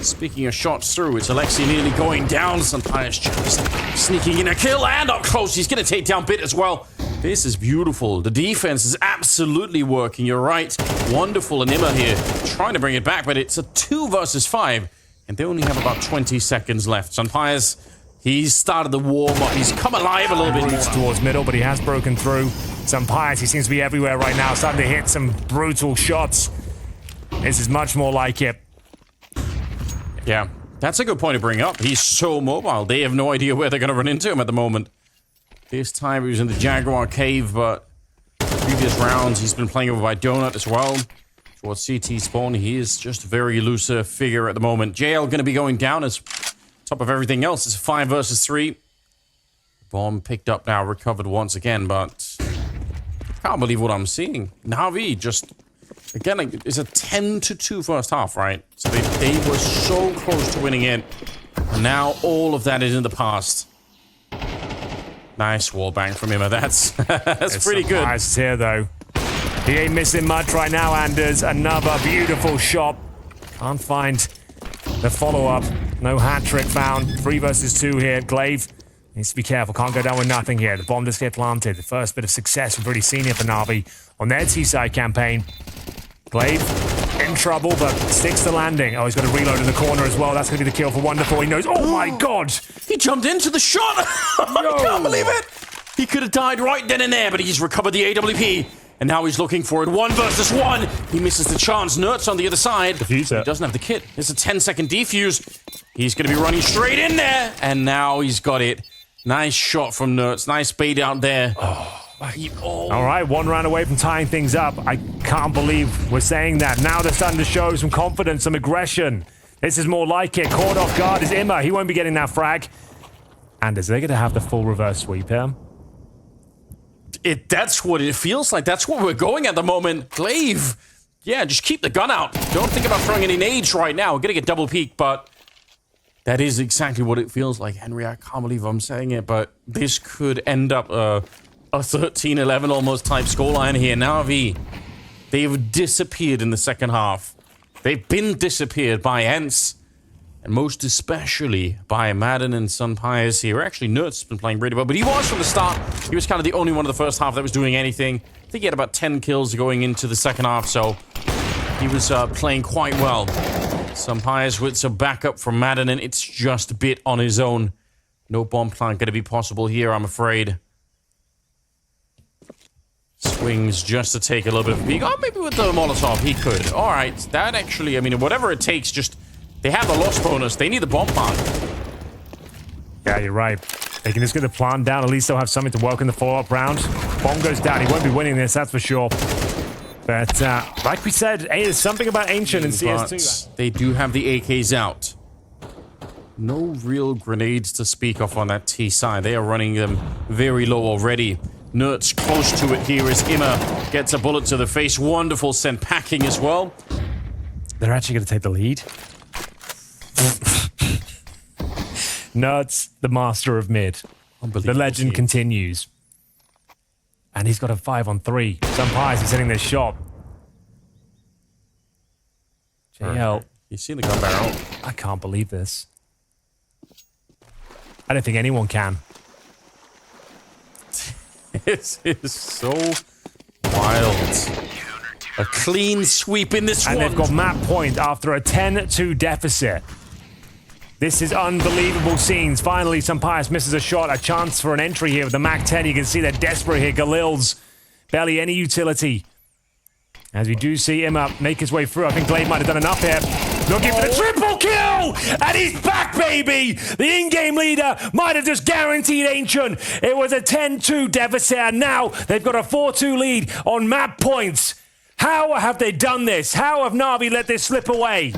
Speaking of shots through, it's Alexi nearly going down. Sampayas just sneaking in a kill and up close. He's going to take down Bit as well. This is beautiful. The defense is absolutely working. You're right. Wonderful Anima here. Trying to bring it back, but it's a 2 versus 5. And they only have about 20 seconds left. Sampayas, he's started the warm-up. He's come alive a little bit more. Towards middle, but he has broken through. Sampayas, he seems to be everywhere right now. Starting to hit some brutal shots. This is much more like it. Yeah, that's a good point to bring up. He's so mobile. They have no idea where they're going to run into him at the moment. This time he was in the Jaguar cave, but previous rounds he's been playing over by Donut as well. Towards CT spawn, he is just a very elusive figure at the moment. JL going to be going down as top of everything else. It's 5 versus 3. Bomb picked up now, recovered once again, but can't believe what I'm seeing. NaVi just... Again, it's a 10-2 first half, right? So they were so close to winning it. And now all of that is in the past. Nice wallbang from him. That's pretty good. Nice here, though. He ain't missing much right now, Anders. Another beautiful shot. Can't find the follow-up. No hat trick found. 3 versus 2 here. Glaive needs to be careful. Can't go down with nothing here. The bomb just get planted. The first bit of success we've already seen here for NaVi on their T-side campaign. Glaive in trouble, but sticks the landing. Oh, he's got a reload in the corner as well. That's going to be the kill for Wonderful. He knows. Oh my God! He jumped into the shot. I can't believe it. He could have died right then and there, but he's recovered the AWP. And now he's looking for it. 1 versus 1. He misses the chance. Nert's on the other side. Diffuser. He doesn't have the kit. There's a 10-second defuse. He's going to be running straight in there. And now he's got it. Nice shot from Nertz. Nice bait out there. All right, 1 round away from tying things up. I can't believe we're saying that. Now they're starting to show some confidence, some aggression. This is more like it. Caught off guard is Imma. He won't be getting that frag. And is they going to have the full reverse sweep here? That's what it feels like. That's what we're going at the moment. Glaive. Yeah, just keep the gun out. Don't think about throwing any nades right now. We're going to get double peek, but that is exactly what it feels like. Henry, I can't believe I'm saying it, but this could end up a 13-11 almost type scoreline here. NaVi, they've disappeared in the second half. They've been disappeared by Ence, and most especially by Madden and Sampayas here. Actually, Nert's been playing really well, but he was from the start. He was kind of the only one of the first half that was doing anything. I think he had about 10 kills going into the second half, so he was playing quite well. Sampayas with some backup from Madden, and it's just a bit on his own. No bomb plant going to be possible here, I'm afraid. Swings just to take a little bit of a peek. Oh, maybe with the Molotov, he could. All right, that actually, I mean, whatever it takes, just... They have the loss bonus. They need the bomb plant. Yeah, you're right. They can just get the plant down. At least they'll have something to work in the follow-up round. Bomb goes down. He won't be winning this, that's for sure. But, like we said, there's something about Ancient and CS2. They do have the AKs out. No real grenades to speak of on that T side. They are running them very low already. Nert's close to it here as Imma gets a bullet to the face. Wonderful sent packing as well. They're actually going to take the lead. Nert's the master of mid. The legend continues. And he's got a 5-on-3. Sampayas is hitting this shot. JL. You see the gun barrel. I can't believe this. I don't think anyone can. This is so wild. A clean sweep in this and one. they've got map point after a 10-2 deficit. This is unbelievable scenes. Finally, Sampayas misses a shot, a chance for an entry here with the Mac 10. You can see they're desperate here. Galil's barely any utility. As we do see him make his way through. I think Glade might have done enough here. Looking for the triple kill! And he's back, baby! The in-game leader might have just guaranteed Ancient. It was a 10-2 deficit, and now they've got a 4-2 lead on map points. How have they done this? How have NaVi let this slip away?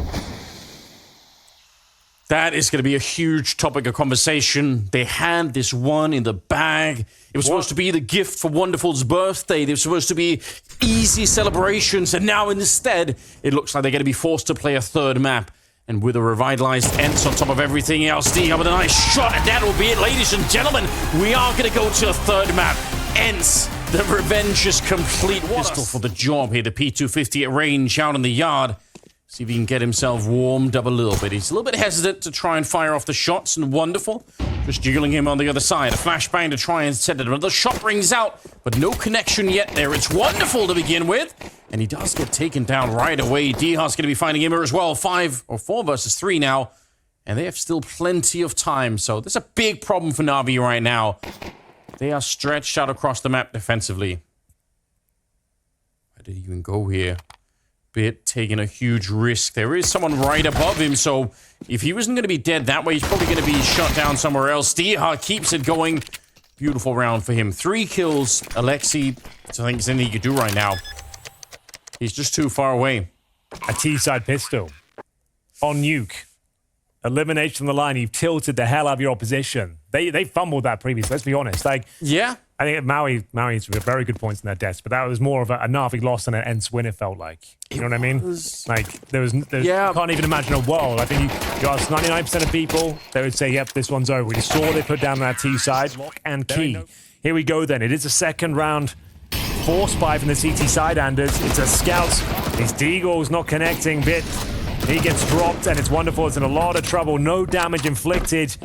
That is going to be a huge topic of conversation. They had this one in the bag. It was supposed to be the gift for Wonderful's birthday. They were supposed to be easy celebrations. And now instead, it looks like they're going to be forced to play a third map. And with a revitalized Ence on top of everything else, D with a nice shot. And that will be it, ladies and gentlemen. We are going to go to a third map. Ence, the revenge is complete. Pistol for the job here. The P250 at range out in the yard. See if he can get himself warmed up a little bit. He's a little bit hesitant to try and fire off the shots, and Wonderful just jiggling him on the other side. A flashbang to try and set it. Another shot rings out, but no connection yet there. It's Wonderful to begin with, and he does get taken down right away. Diha's going to be finding him as well. 5 or 4 versus 3 now, and they have still plenty of time. So there's a big problem for NaVi right now. They are stretched out across the map defensively. Where did he even go here? Bit taking a huge risk. There is someone right above him, so if he wasn't going to be dead that way, he's probably going to be shot down somewhere else. Diha keeps it going. Beautiful round for him. 3 kills. Alexi, I think there's anything he could do right now. He's just too far away. A T-side pistol on Nuke. Elimination from the line. You've tilted the hell out of your opposition. They fumbled that previously, let's be honest. Like, yeah. I think Maui's very good points in their deaths, but that was more of a NaVi loss than an Ence win, it felt like. You know what I mean? Like, yeah. You can't even imagine a world. I think you ask 99% of people, they would say, yep, this one's over. We just saw they put down that T side. Lock and key. Here we go then. It is a second round. 4 spy from the CT side, Anders. It's a scout. His Deagle's not connecting. Bit. He gets dropped, and it's Wonderful. It's in a lot of trouble. No damage inflicted.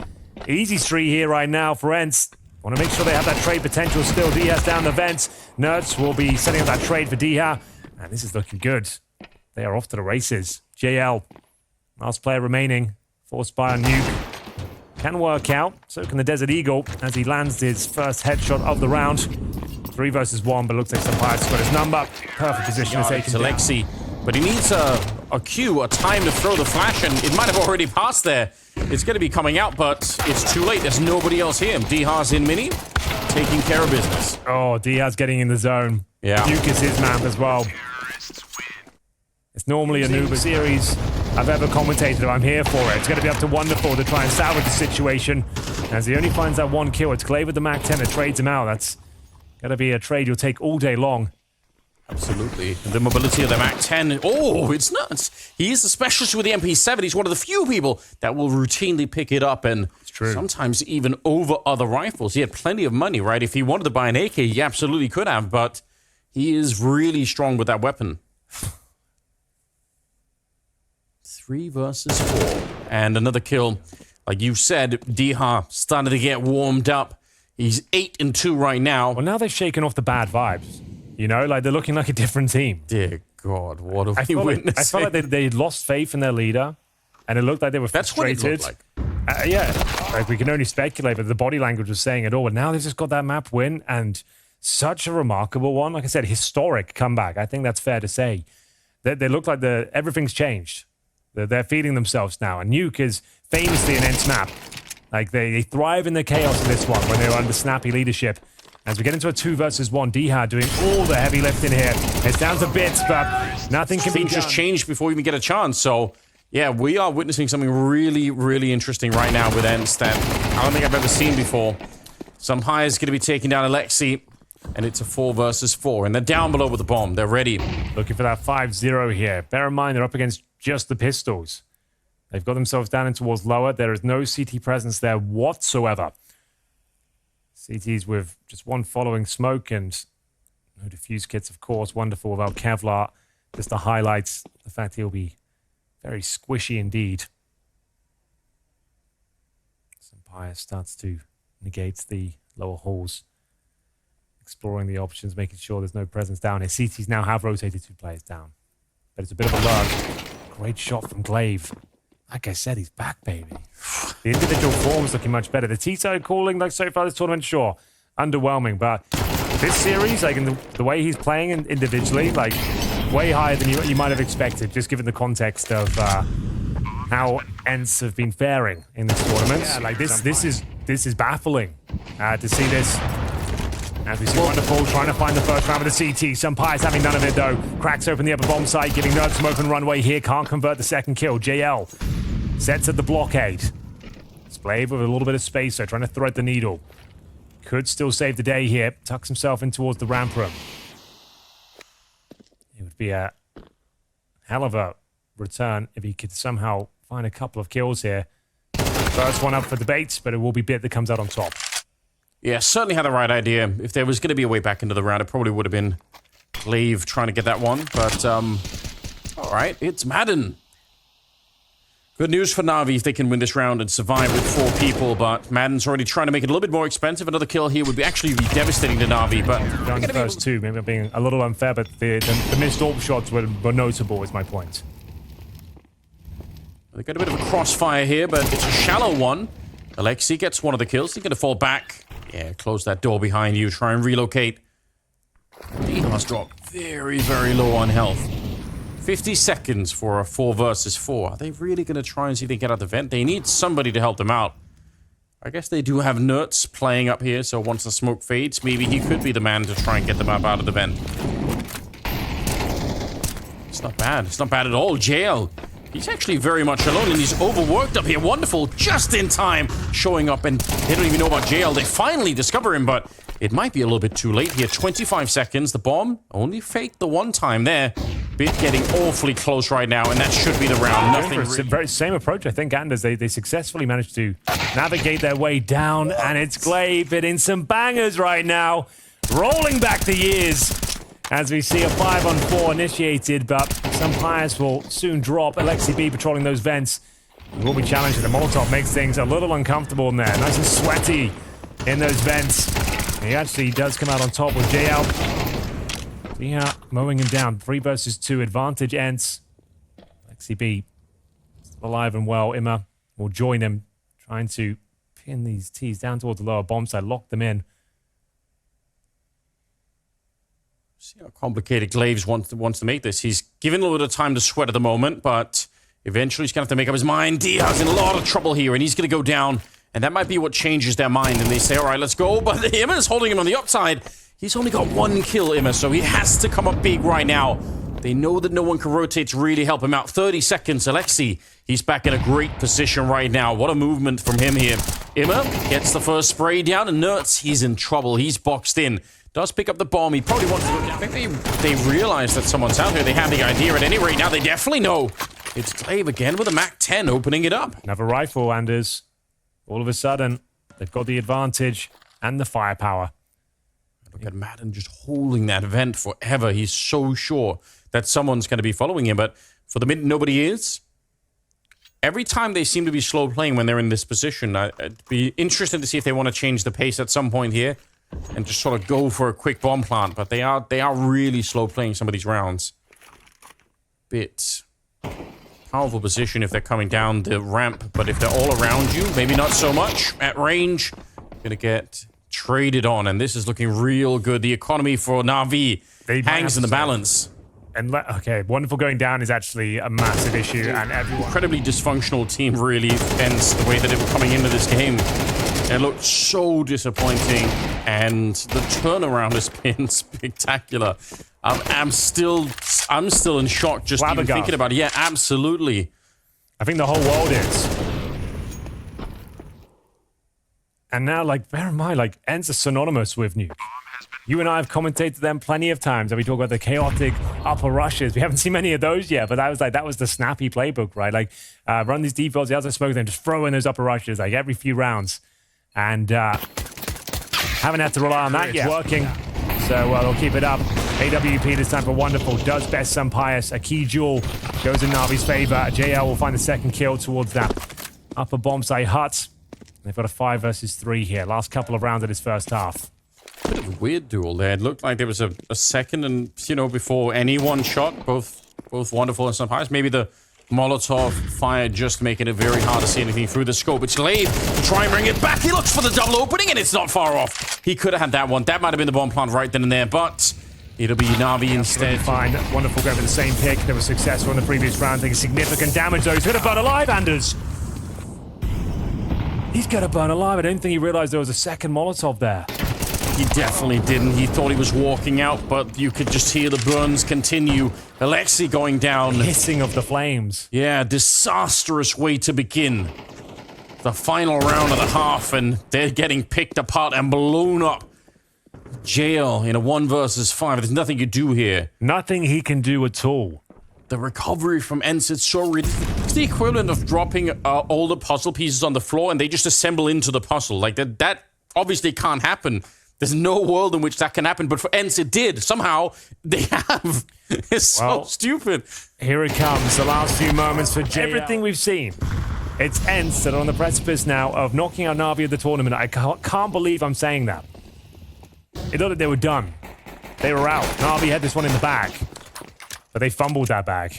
Easy street here right now for Ence. Want to make sure they have that trade potential still. Diha's down the vents. Nerds will be setting up that trade for Diha. And this is looking good. They are off to the races. JL, last player remaining. 4 spy on Nuke. Can work out. So can the Desert Eagle as he lands his first headshot of the round. 3 versus 1, but looks like Sampayas got his number. Perfect position to take him down. Alexi, but he needs a cue, a time to throw the flash, and it might have already passed there. It's going to be coming out, but it's too late. There's nobody else here. Diha's in mini, taking care of business. Oh, Diha's getting in the zone. Yeah. Nuke is his map as well. It's normally a noob series I've ever commentated. I'm here for it. It's going to be up to Wonderful to try and salvage the situation. As he only finds that 1 kill, it's Glade with the Mac 10 that trades him out. That's going to be a trade you'll take all day long. Absolutely. And the mobility of the Mac 10. Oh, it's nuts. He is a specialist with the MP7. He's one of the few people that will routinely pick it up, and sometimes even over other rifles. He had plenty of money, right? If he wanted to buy an AK, he absolutely could have, but he is really strong with that weapon. 3 versus 4. And another kill. Like you said, Diha started to get warmed up. He's 8-2 right now. Well, now they've shaken off the bad vibes. You know, like they're looking like a different team. Dear God, what have we witnessed? I felt like they lost faith in their leader, and it looked like they were frustrated. That's what it looked like. Yeah, like we can only speculate, but the body language was saying it all. And now they've just got that map win, and such a remarkable one. Like I said, historic comeback. I think that's fair to say. They look like everything's changed. They're feeding themselves now. And Nuke is famously an Ence map. Like they thrive in the chaos of this one when they were under snappy leadership. As we get into a 2 versus 1, Diha doing all the heavy lifting here. It's down to bits, but nothing can be done. Things just changed before we even get a chance. So, yeah, we are witnessing something really, really interesting right now with Ence that I don't think I've ever seen before. Sampayas is going to be taking down Alexi, and it's a 4 versus 4. And they're down below with the bomb. They're ready. Looking for that 5-0 here. Bear in mind, they're up against just the pistols. They've got themselves down in towards lower. There is no CT presence there whatsoever. CTs with just 1 following smoke and no defuse kits, of course. Wonderful without Kevlar. Just the highlights, the fact he'll be very squishy indeed. Sampayas starts to negate the lower halls. exploring the options, making sure there's no presence down here. CTs now have rotated 2 players down. But it's a bit of a lurk. Great shot from glaive. Like I said, he's back, baby. The individual form's looking much better. The T-side calling, like so far this tournament, sure, underwhelming. But this series, like in the way he's playing individually, like way higher than you might have expected, just given the context of how Ence have been faring in this tournament. Yeah, like this is baffling to see this. As we see Wonderful trying to find the first round with the CT. Sumpai's having none of it though. Cracks open the upper bomb site, giving Nerd some open runway here. Can't convert the second kill. JL sets at the blockade. Splave with a little bit of space though, trying to thread the needle. Could still save the day here. Tucks himself in towards the ramp room. It would be a hell of a return if he could somehow find a couple of kills here. First one up for debate, but it will be Bit that comes out on top. Yeah, certainly had the right idea. If there was going to be a way back into the round, it probably would have been Glaive trying to get that one. But, all right, it's Madden. Good news for Navi if they can win this round and survive with 4 people, but Madden's already trying to make it a little bit more expensive. Another kill here would actually be devastating to Navi, but... Going the first 2, maybe I'm being a little unfair, but the missed AWP shots were notable, is my point. They got a bit of a crossfire here, but it's a shallow one. Alexi gets one of the kills. He's going to fall back. Yeah, close that door behind you. Try and relocate. He must drop very, very low on health. 50 seconds for a 4 versus 4. Are they really going to try and see if they get out the vent? They need somebody to help them out. I guess they do have Nerds playing up here, so once the smoke fades, maybe he could be the man to try and get them up out of the vent. It's not bad. It's not bad at all. JL. He's actually very much alone, and he's overworked up here. Wonderful, just in time, showing up, and they don't even know about JL. They finally discover him, but it might be a little bit too late here. 25 seconds. The bomb only faked the one time there. Bit getting awfully close right now, and that should be the round. Nothing really. Very same approach, I think, Anders. They successfully managed to navigate their way down, and it's Glaive in some bangers right now. Rolling back the years. As we see a 5-on-4 initiated, but some players will soon drop. Alexi B patrolling those vents. He will be challenged. The Molotov makes things a little uncomfortable in there. Nice and sweaty in those vents. He actually does come out on top with JL. Yeah, mowing him down. 3 versus 2 advantage Ence. Alexi B still alive and well. Imma will join him, trying to pin these T's down towards the lower bomb side, lock them in. See how complicated Glaives wants to make this. He's given a little bit of time to sweat at the moment, but eventually he's going to have to make up his mind. Diaz in a lot of trouble here, and he's going to go down. And that might be what changes their mind, and they say, all right, let's go. But Imma's holding him on the upside. He's only got 1 kill, Imma, so he has to come up big right now. They know that no one can rotate to really help him out. 30 seconds, Alexi. He's back in a great position right now. What a movement from him here. Imma gets the first spray down, and Nerds, he's in trouble. He's boxed in. Does pick up the bomb. He probably wants to go down. I think they realize that someone's out here. They have the idea at any rate. Now they definitely know. It's Glaive again with a MAC-10 opening it up. Another rifle, Anders. All of a sudden, they've got the advantage and the firepower. Look at Madden just holding that vent forever. He's so sure that someone's going to be following him. But for the minute, nobody is. Every time they seem to be slow playing when they're in this position. I'd be interested to see if they want to change the pace at some point here. And just sort of go for a quick bomb plant, but they are really slow playing some of these rounds. Bit powerful position if they're coming down the ramp, but if they're all around you, maybe not so much. At range, gonna get traded on, and this is looking real good. The economy for Navi hangs in the balance. And okay, Wonderful going down is actually a massive issue, and everyone... Incredibly dysfunctional team, really, Ence, the way that it was coming into this game. It looked so disappointing, and the turnaround has been spectacular. I'm still in shock just even thinking about it. Yeah, absolutely. I think the whole world is. And now, like, bear in mind, like, Ence is synonymous with nuke. You and I have commentated them plenty of times, and we talk about the chaotic upper rushes. We haven't seen many of those yet, but that was the snappy playbook, right? Like, run these defaults, the other smoke, then just throw in those upper rushes, like, every few rounds. And haven't had to rely on that yet. It's working, so they'll keep it up. AWP this time for Wonderful. Does best Sumpai's. A key duel goes in Navi's favor. JL will find the second kill towards that upper bomb site hut. They've got a 5 versus 3 here. Last couple of rounds of this first half. bit of a weird duel there. It looked like there was a second and, you know, before anyone shot. Both wonderful and some highs. Maybe the Molotov fire just making it very hard to see anything through the scope. It's Glaive to try and bring it back. He looks for the double opening, and it's not far off. He could have had that one. That might have been the bomb plant right then and there, but it'll be NaVi instead. Fine. Wonderful going for the same pick. They were successful in the previous round. Taking significant damage, though. He's going to burn alive, Anders. He's going to burn alive. I don't think he realized there was a second Molotov there. He definitely didn't. He thought he was walking out, but you could just hear the burns continue. Elige going down. Hissing of the flames. Yeah, disastrous way to begin the final round of the half, and they're getting picked apart and blown up. Jail in a 1 versus 5. There's nothing you do here. Nothing he can do at all. The recovery from Ence, it's so ridiculous. It's the equivalent of dropping all the puzzle pieces on the floor and they just assemble into the puzzle. Like, that obviously can't happen. There's no world in which that can happen, but for Ence it did. Somehow, they have. It's so stupid. Here it comes, the last few moments for everything we've seen. It's Ence that are on the precipice now of knocking out NaVi at the tournament. I can't believe I'm saying that. It looked like they were done. They were out. NaVi had this one in the bag, but they fumbled that bag.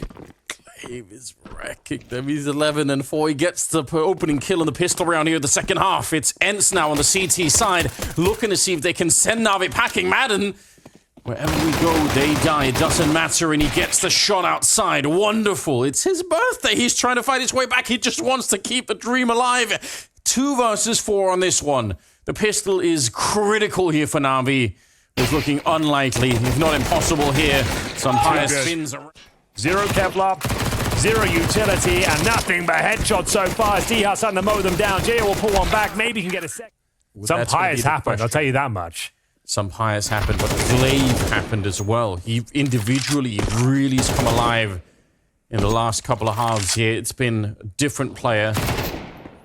Glaive is wrecking them. He's 11-4. He gets the opening kill in the pistol round here in the second half. It's Ence now on the CT side, looking to see if they can send NaVi packing. Madden, wherever we go, they die. It doesn't matter, and he gets the shot outside. Wonderful. It's his birthday. He's trying to fight his way back. He just wants to keep the dream alive. 2 versus 4 on this one. The pistol is critical here for NaVi. It's looking unlikely, if not impossible here. Some higher spins. 0 Kevlar, 0 utility, and nothing but headshots so far. As DHIGHLGHTS starting to mow them down. Jail will pull one back. Maybe he can get a second. Some hires happened, I'll tell you that much. Some hires happened, but Glaive happened as well. He individually really has come alive in the last couple of halves here. It's been a different player.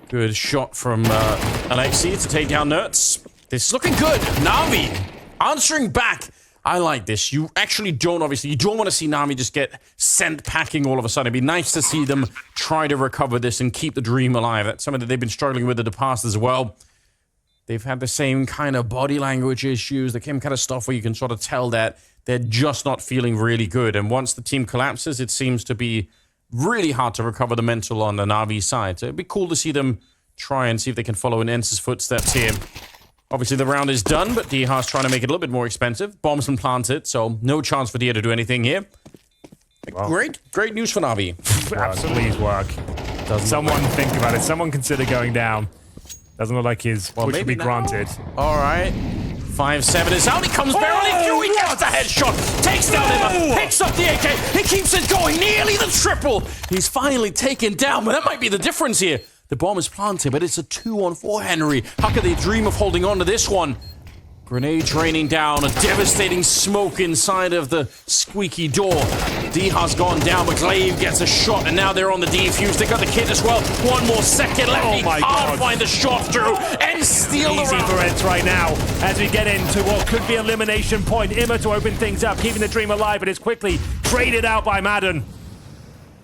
Good shot from Elige to take down Nerds. This is looking good. NaVi answering back. I like this. You actually don't, obviously, you don't want to see NaVi just get sent packing all of a sudden. It'd be nice to see them try to recover this and keep the dream alive. That's something that they've been struggling with in the past as well. They've had the same kind of body language issues, the same kind of stuff where you can sort of tell that they're just not feeling really good. And once the team collapses, it seems to be really hard to recover the mental on the NaVi side. So it'd be cool to see them try and see if they can follow in Ence's footsteps here. Obviously, the round is done, but DHIGHLGHTS trying to make it a little bit more expensive. Bomb's been planted, so no chance for DHIGHLGHTS to do anything here. Wow. Great news for NaVi. Absolutely, please work. Someone think about it. Someone consider going down. Doesn't look like his which will be granted. All right. 5-7 is out. He comes barely through. He gets the headshot. Takes down Emma. Picks up the AK. He keeps it going. Nearly the triple. He's finally taken down, but that might be the difference here. The bomb is planted, but it's a 2-on-4 Henry. How could they dream of holding on to this one? Grenade raining down, a devastating smoke inside of the squeaky door. DHIGHLGHTS gone down, but Glaive gets a shot, and now they're on the defuse. They got the kit as well. 1 more second left. He can't find the shot through. Ence steal the round. Easy for Ence right now as we get into what could be elimination point. Imma to open things up, keeping the dream alive, but it's quickly traded out by Madden.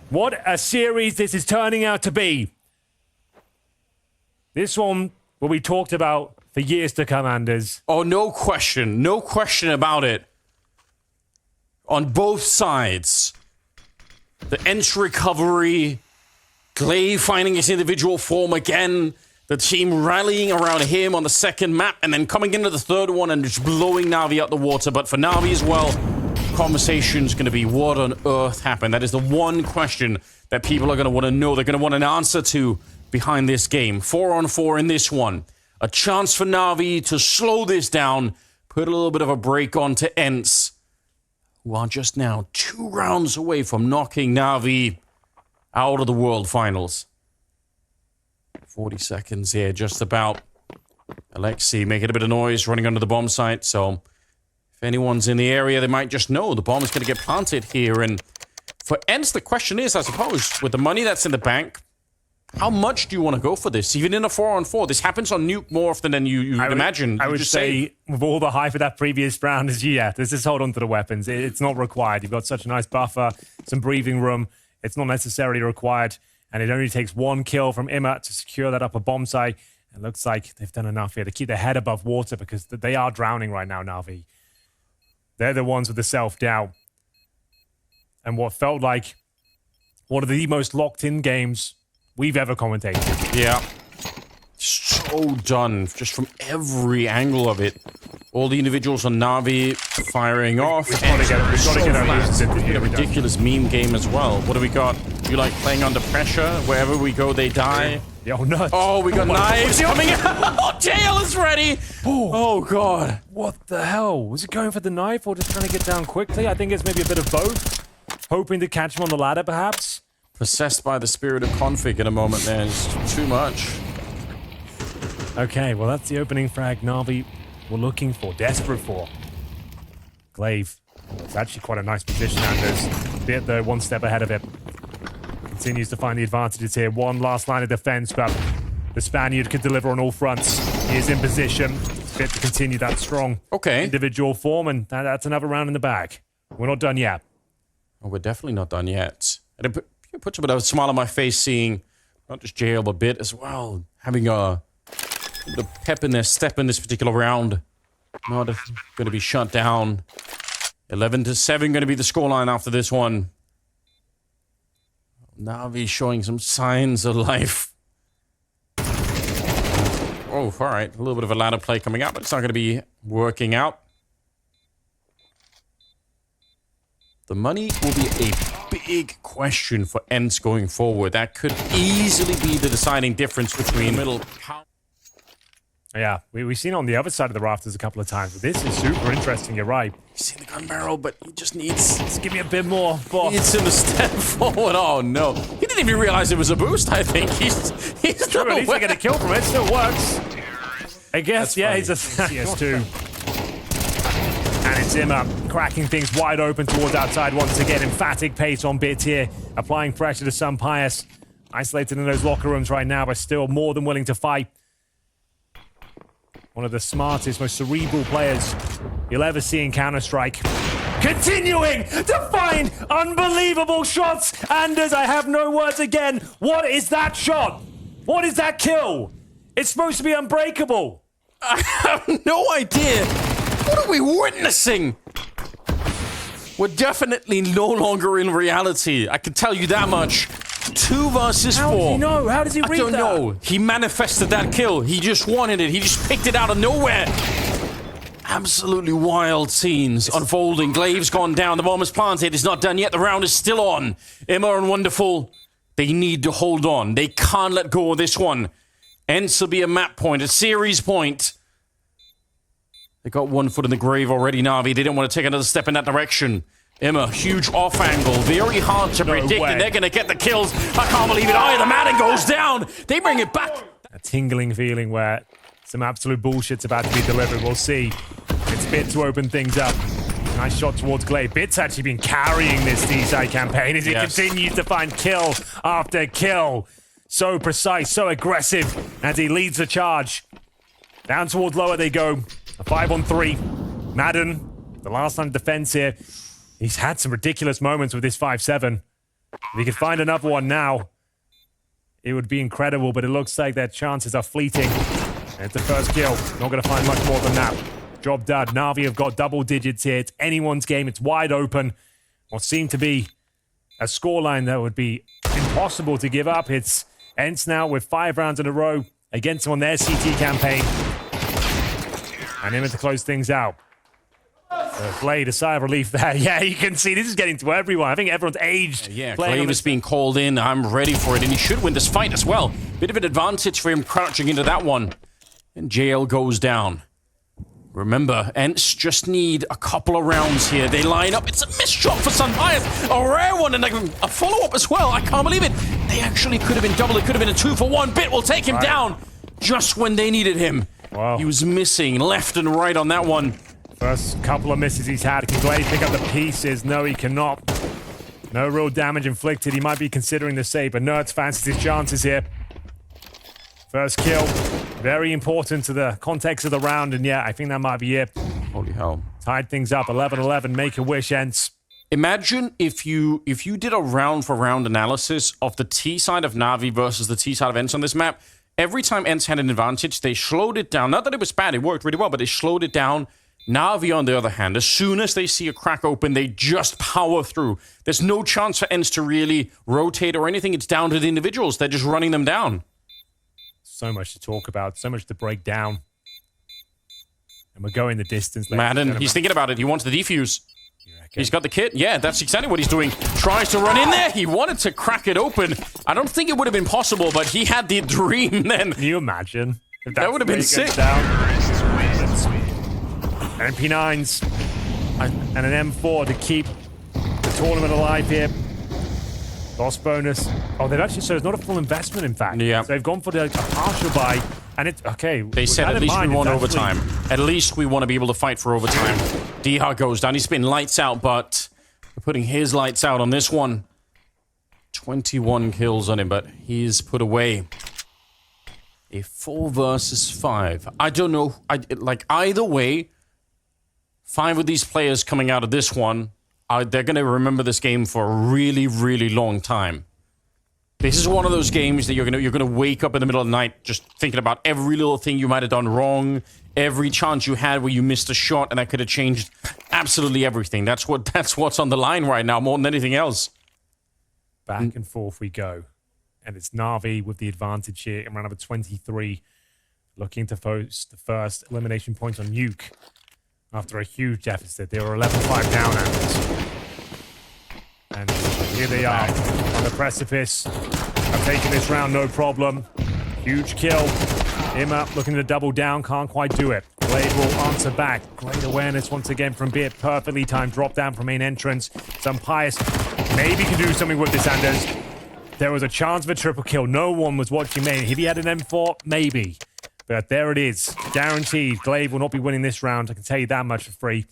What a series this is turning out to be. This one will be talked about for years to come, Anders. Oh, no question. No question about it. On both sides. The Ence recovery. Glaive finding his individual form again. The team rallying around him on the second map. And then coming into the third one and just blowing NaVi out the water. But for NaVi as well, conversation's going to be what on earth happened. That is the one question that people are going to want to know. They're going to want an answer to behind this game. 4-on-4 in this one. A chance for NaVi to slow this down, put a little bit of a break on to Ence, who are just now 2 rounds away from knocking NaVi out of the World Finals. 40 seconds here, just about. Elige making a bit of noise, running under the bomb site, so if anyone's in the area, they might just know the bomb is going to get planted here. And for Ence, the question is, I suppose, with the money that's in the bank, how much do you want to go for this? Even in a 4-on-4, this happens on Nuke more often than you would imagine. I would just say, with all the hype of that previous round, is let's just hold on to the weapons. It's not required. You've got such a nice buffer, some breathing room. It's not necessarily required, and it only takes 1 kill from Imma to secure that upper bomb site It looks like they've done enough here to keep their head above water because they are drowning right now, Navi. They're the ones with the self-doubt. And what felt like one of the most locked-in games we've ever commentated. Yeah. So done, just from every angle of it. All the individuals on Navi firing off. We've got to get a ridiculous meme game as well. What do we got? You like playing under pressure? Wherever we go, they die. Yo, nuts. Oh, we got knives coming out. Jail is ready. Oh, God. What the hell? Was it going for the knife or just trying to get down quickly? I think it's maybe a bit of both. Hoping to catch him on the ladder, perhaps. Possessed by the spirit of config in a moment there. It's too much. Okay, well, that's the opening frag Navi were looking for, desperate for. Glaive. It's actually quite a nice position, Anders. Bit, though, one step ahead of it. Continues to find the advantages here. One last line of defense, but the Spaniard could deliver on all fronts. He is in position. Fit to continue that strong individual form, and that's another round in the bag. We're not done yet. Oh, we're definitely not done yet. And it puts a bit of a smile on my face seeing not just JL, but Bit as well. Having the pep in their step in this particular round. Not going to be shut down. 11-7 going to be the scoreline after this one. Navi showing some signs of life. Oh, all right. A little bit of a ladder play coming up, but it's not going to be working out. The money will be a big question for Ence going forward. That could easily be the deciding difference between middle. Yeah, we've seen on the other side of the rafters a couple of times, but this is super interesting, you're right. You've seen the gun barrel, but he just needs... Just give me a bit more, Bhop. Needs him to step forward. Oh, no. He didn't even realize it was a boost, I think. He's true, at least they get a kill from it. Still works. I guess, yeah, he's a CS2. And it's him cracking things wide open towards outside once again. Emphatic pace on Bit here. Applying pressure to some Pius. Isolated in those locker rooms right now, but still more than willing to fight. One of the smartest, most cerebral players you'll ever see in Counter-Strike. Continuing to find unbelievable shots. Anders, I have no words again. What is that shot? What is that kill? It's supposed to be unbreakable. I have no idea. What are we witnessing? We're definitely no longer in reality. I can tell you that much. 2 versus 4. How does he know? How does he read that? I don't know. He manifested that kill. He just wanted it. He just picked it out of nowhere. Absolutely wild scenes unfolding. Glaive's gone down. The bomb is planted. It's not done yet. The round is still on. Emma and Wonderful, they need to hold on. They can't let go of this one. Ence will be a map point, a series point. They got 1 foot in the grave already, Navi. They didn't want to take another step in that direction. Emma, huge off angle, very hard to predict, and they're going to get the kills. I can't believe it either. Madden goes down. They bring it back. A tingling feeling where some absolute bullshit's about to be delivered. We'll see. It's Bit to open things up. Nice shot towards Glaive. Bit's actually been carrying this D-side campaign as he continues to find kill after kill. So precise, so aggressive as he leads the charge. Down towards lower they go. A 5-on-3. Madden, the last line of defense here. He's had some ridiculous moments with this 5-7. If he could find another one now, it would be incredible, but it looks like their chances are fleeting. And it's the first kill. Not going to find much more than that. Job done. Navi have got double digits here. It's anyone's game. It's wide open. What seemed to be a scoreline that would be impossible to give up. It's Ence now with 5 rounds in a row against them on their CT campaign. And him to close things out. Blade, a sigh of relief there. Yeah, you can see this is getting to everyone. I think everyone's aged. Yeah, Glaive is being called in. I'm ready for it, and he should win this fight as well. Bit of an advantage for him crouching into that one. And JL goes down. Remember, Ence just need a couple of rounds here. They line up. It's a missed shot for Sunbias. A rare one, and a follow-up as well. I can't believe it. They actually could have been double. It could have been a 2-for-1. Bit will take him down just when they needed him. Wow. He was missing left and right on that one. First couple of misses he's had. Can Glaive pick up the pieces? No, he cannot. No real damage inflicted. He might be considering the save, but Nerds fancies his chances here. First kill. Very important to the context of the round, and yeah, I think that might be it. Holy hell. Tied things up. 11-11. Make a wish, Ence. Imagine if you did a round-for-round analysis of the T side of Navi versus the T side of Ence on this map. Every time Ence had an advantage, they slowed it down. Not that it was bad, it worked really well, but they slowed it down. Navi, on the other hand, as soon as they see a crack open, they just power through. There's no chance for Ence to really rotate or anything. It's down to the individuals. They're just running them down. So much to talk about, so much to break down. And we're going the distance. Madden, he's thinking about it. He wants the defuse. He's got the kit. Yeah, that's exactly what he's doing. Tries to run in there. He wanted to crack it open. I don't think it would have been possible, but he had the dream then. Can you imagine? If that would have been sick. MP9s and an M4 to keep the tournament alive here. Loss bonus. Oh, they've actually, so it's not a full investment, in fact. Yeah. So they've gone for the partial buy, and it's, okay. They said at least we want overtime. At least we want to be able to fight for overtime. D-Hard goes down. He's been lights out, but we're putting his lights out on this one. 21 kills on him, but he's put away. A 4 versus 5. I don't know. Like, either way, 5 of these players coming out of this one, they're going to remember this game for a really, really long time. This is one of those games that you're gonna wake up in the middle of the night just thinking about every little thing you might have done wrong, every chance you had where you missed a shot, and that could have changed absolutely everything. That's what's on the line right now, more than anything else. Back and forth we go, and it's NaVi with the advantage here in round number 23, looking to post the first elimination point on Nuke after a huge deficit. They were 11-5 down and here they are on the precipice. I've taken this round, no problem. Huge kill. Him up, looking to double down, can't quite do it. Blade will answer back. Great awareness once again from Bhop. Perfectly timed drop down from main entrance. Some Pious maybe can do something with this, Anders. There was a chance of a triple kill. No one was watching main. If he had an M4, maybe. But there it is. Guaranteed. Glaive will not be winning this round. I can tell you that much for free.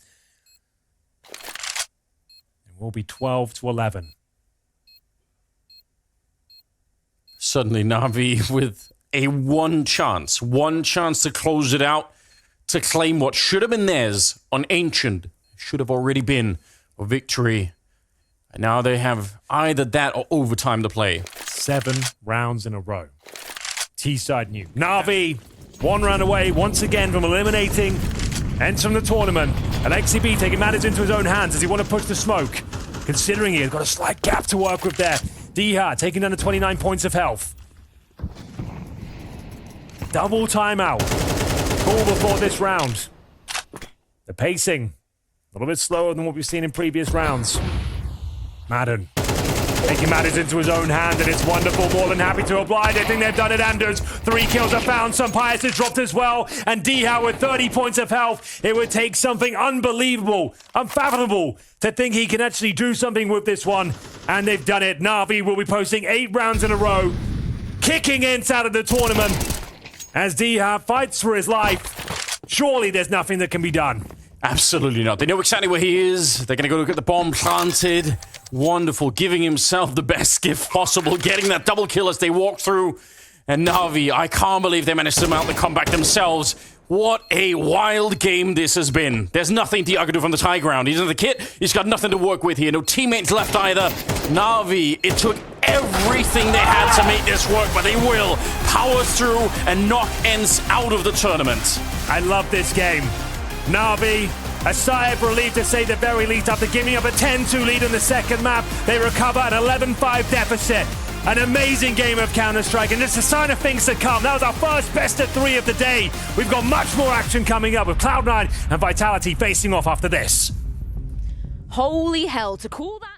It will be 12-11. Suddenly, Navi with a one chance to close it out, to claim what should have been theirs on Ancient. Should have already been a victory. And now they have either that or overtime to play. 7 rounds in a row. T-side new. Navi, 1 round away once again from eliminating Ence from the tournament. Elige B taking matters into his own hands as he want to push the smoke. Considering he has got a slight gap to work with there. D-Hard taking down to 29 points of health. Double timeout. Cool before this round. The pacing, a little bit slower than what we've seen in previous rounds. Madden taking matters into his own hand, and it's wonderful. More than happy to oblige. I think they've done it, Anders. 3 kills are found. Some Pious has dropped as well. And D-Hard with 30 points of health. It would take something unbelievable, unfathomable, to think he can actually do something with this one. And they've done it. Navi will be posting 8 rounds in a row, kicking Ence out of the tournament as D-Hard fights for his life. Surely there's nothing that can be done. Absolutely not. They know exactly where he is. They're going to go get the bomb planted. Wonderful. Giving himself the best gift possible. Getting that double kill as they walk through. And Navi, I can't believe they managed to mount the comeback themselves. What a wild game this has been. There's nothing D-Hard can do from the high ground. He's in the kit. He's got nothing to work with here. No teammates left either. Navi, it took everything they had to make this work, but they will power through and knock Ence out of the tournament. I love this game. Navi, a sigh of relief to say the very least after giving up a 10-2 lead in the second map. They recover an 11-5 deficit. An amazing game of Counter-Strike, and it's a sign of things to come. That was our first best of 3 of the day. We've got much more action coming up with Cloud9 and Vitality facing off after this. Holy hell, to call that...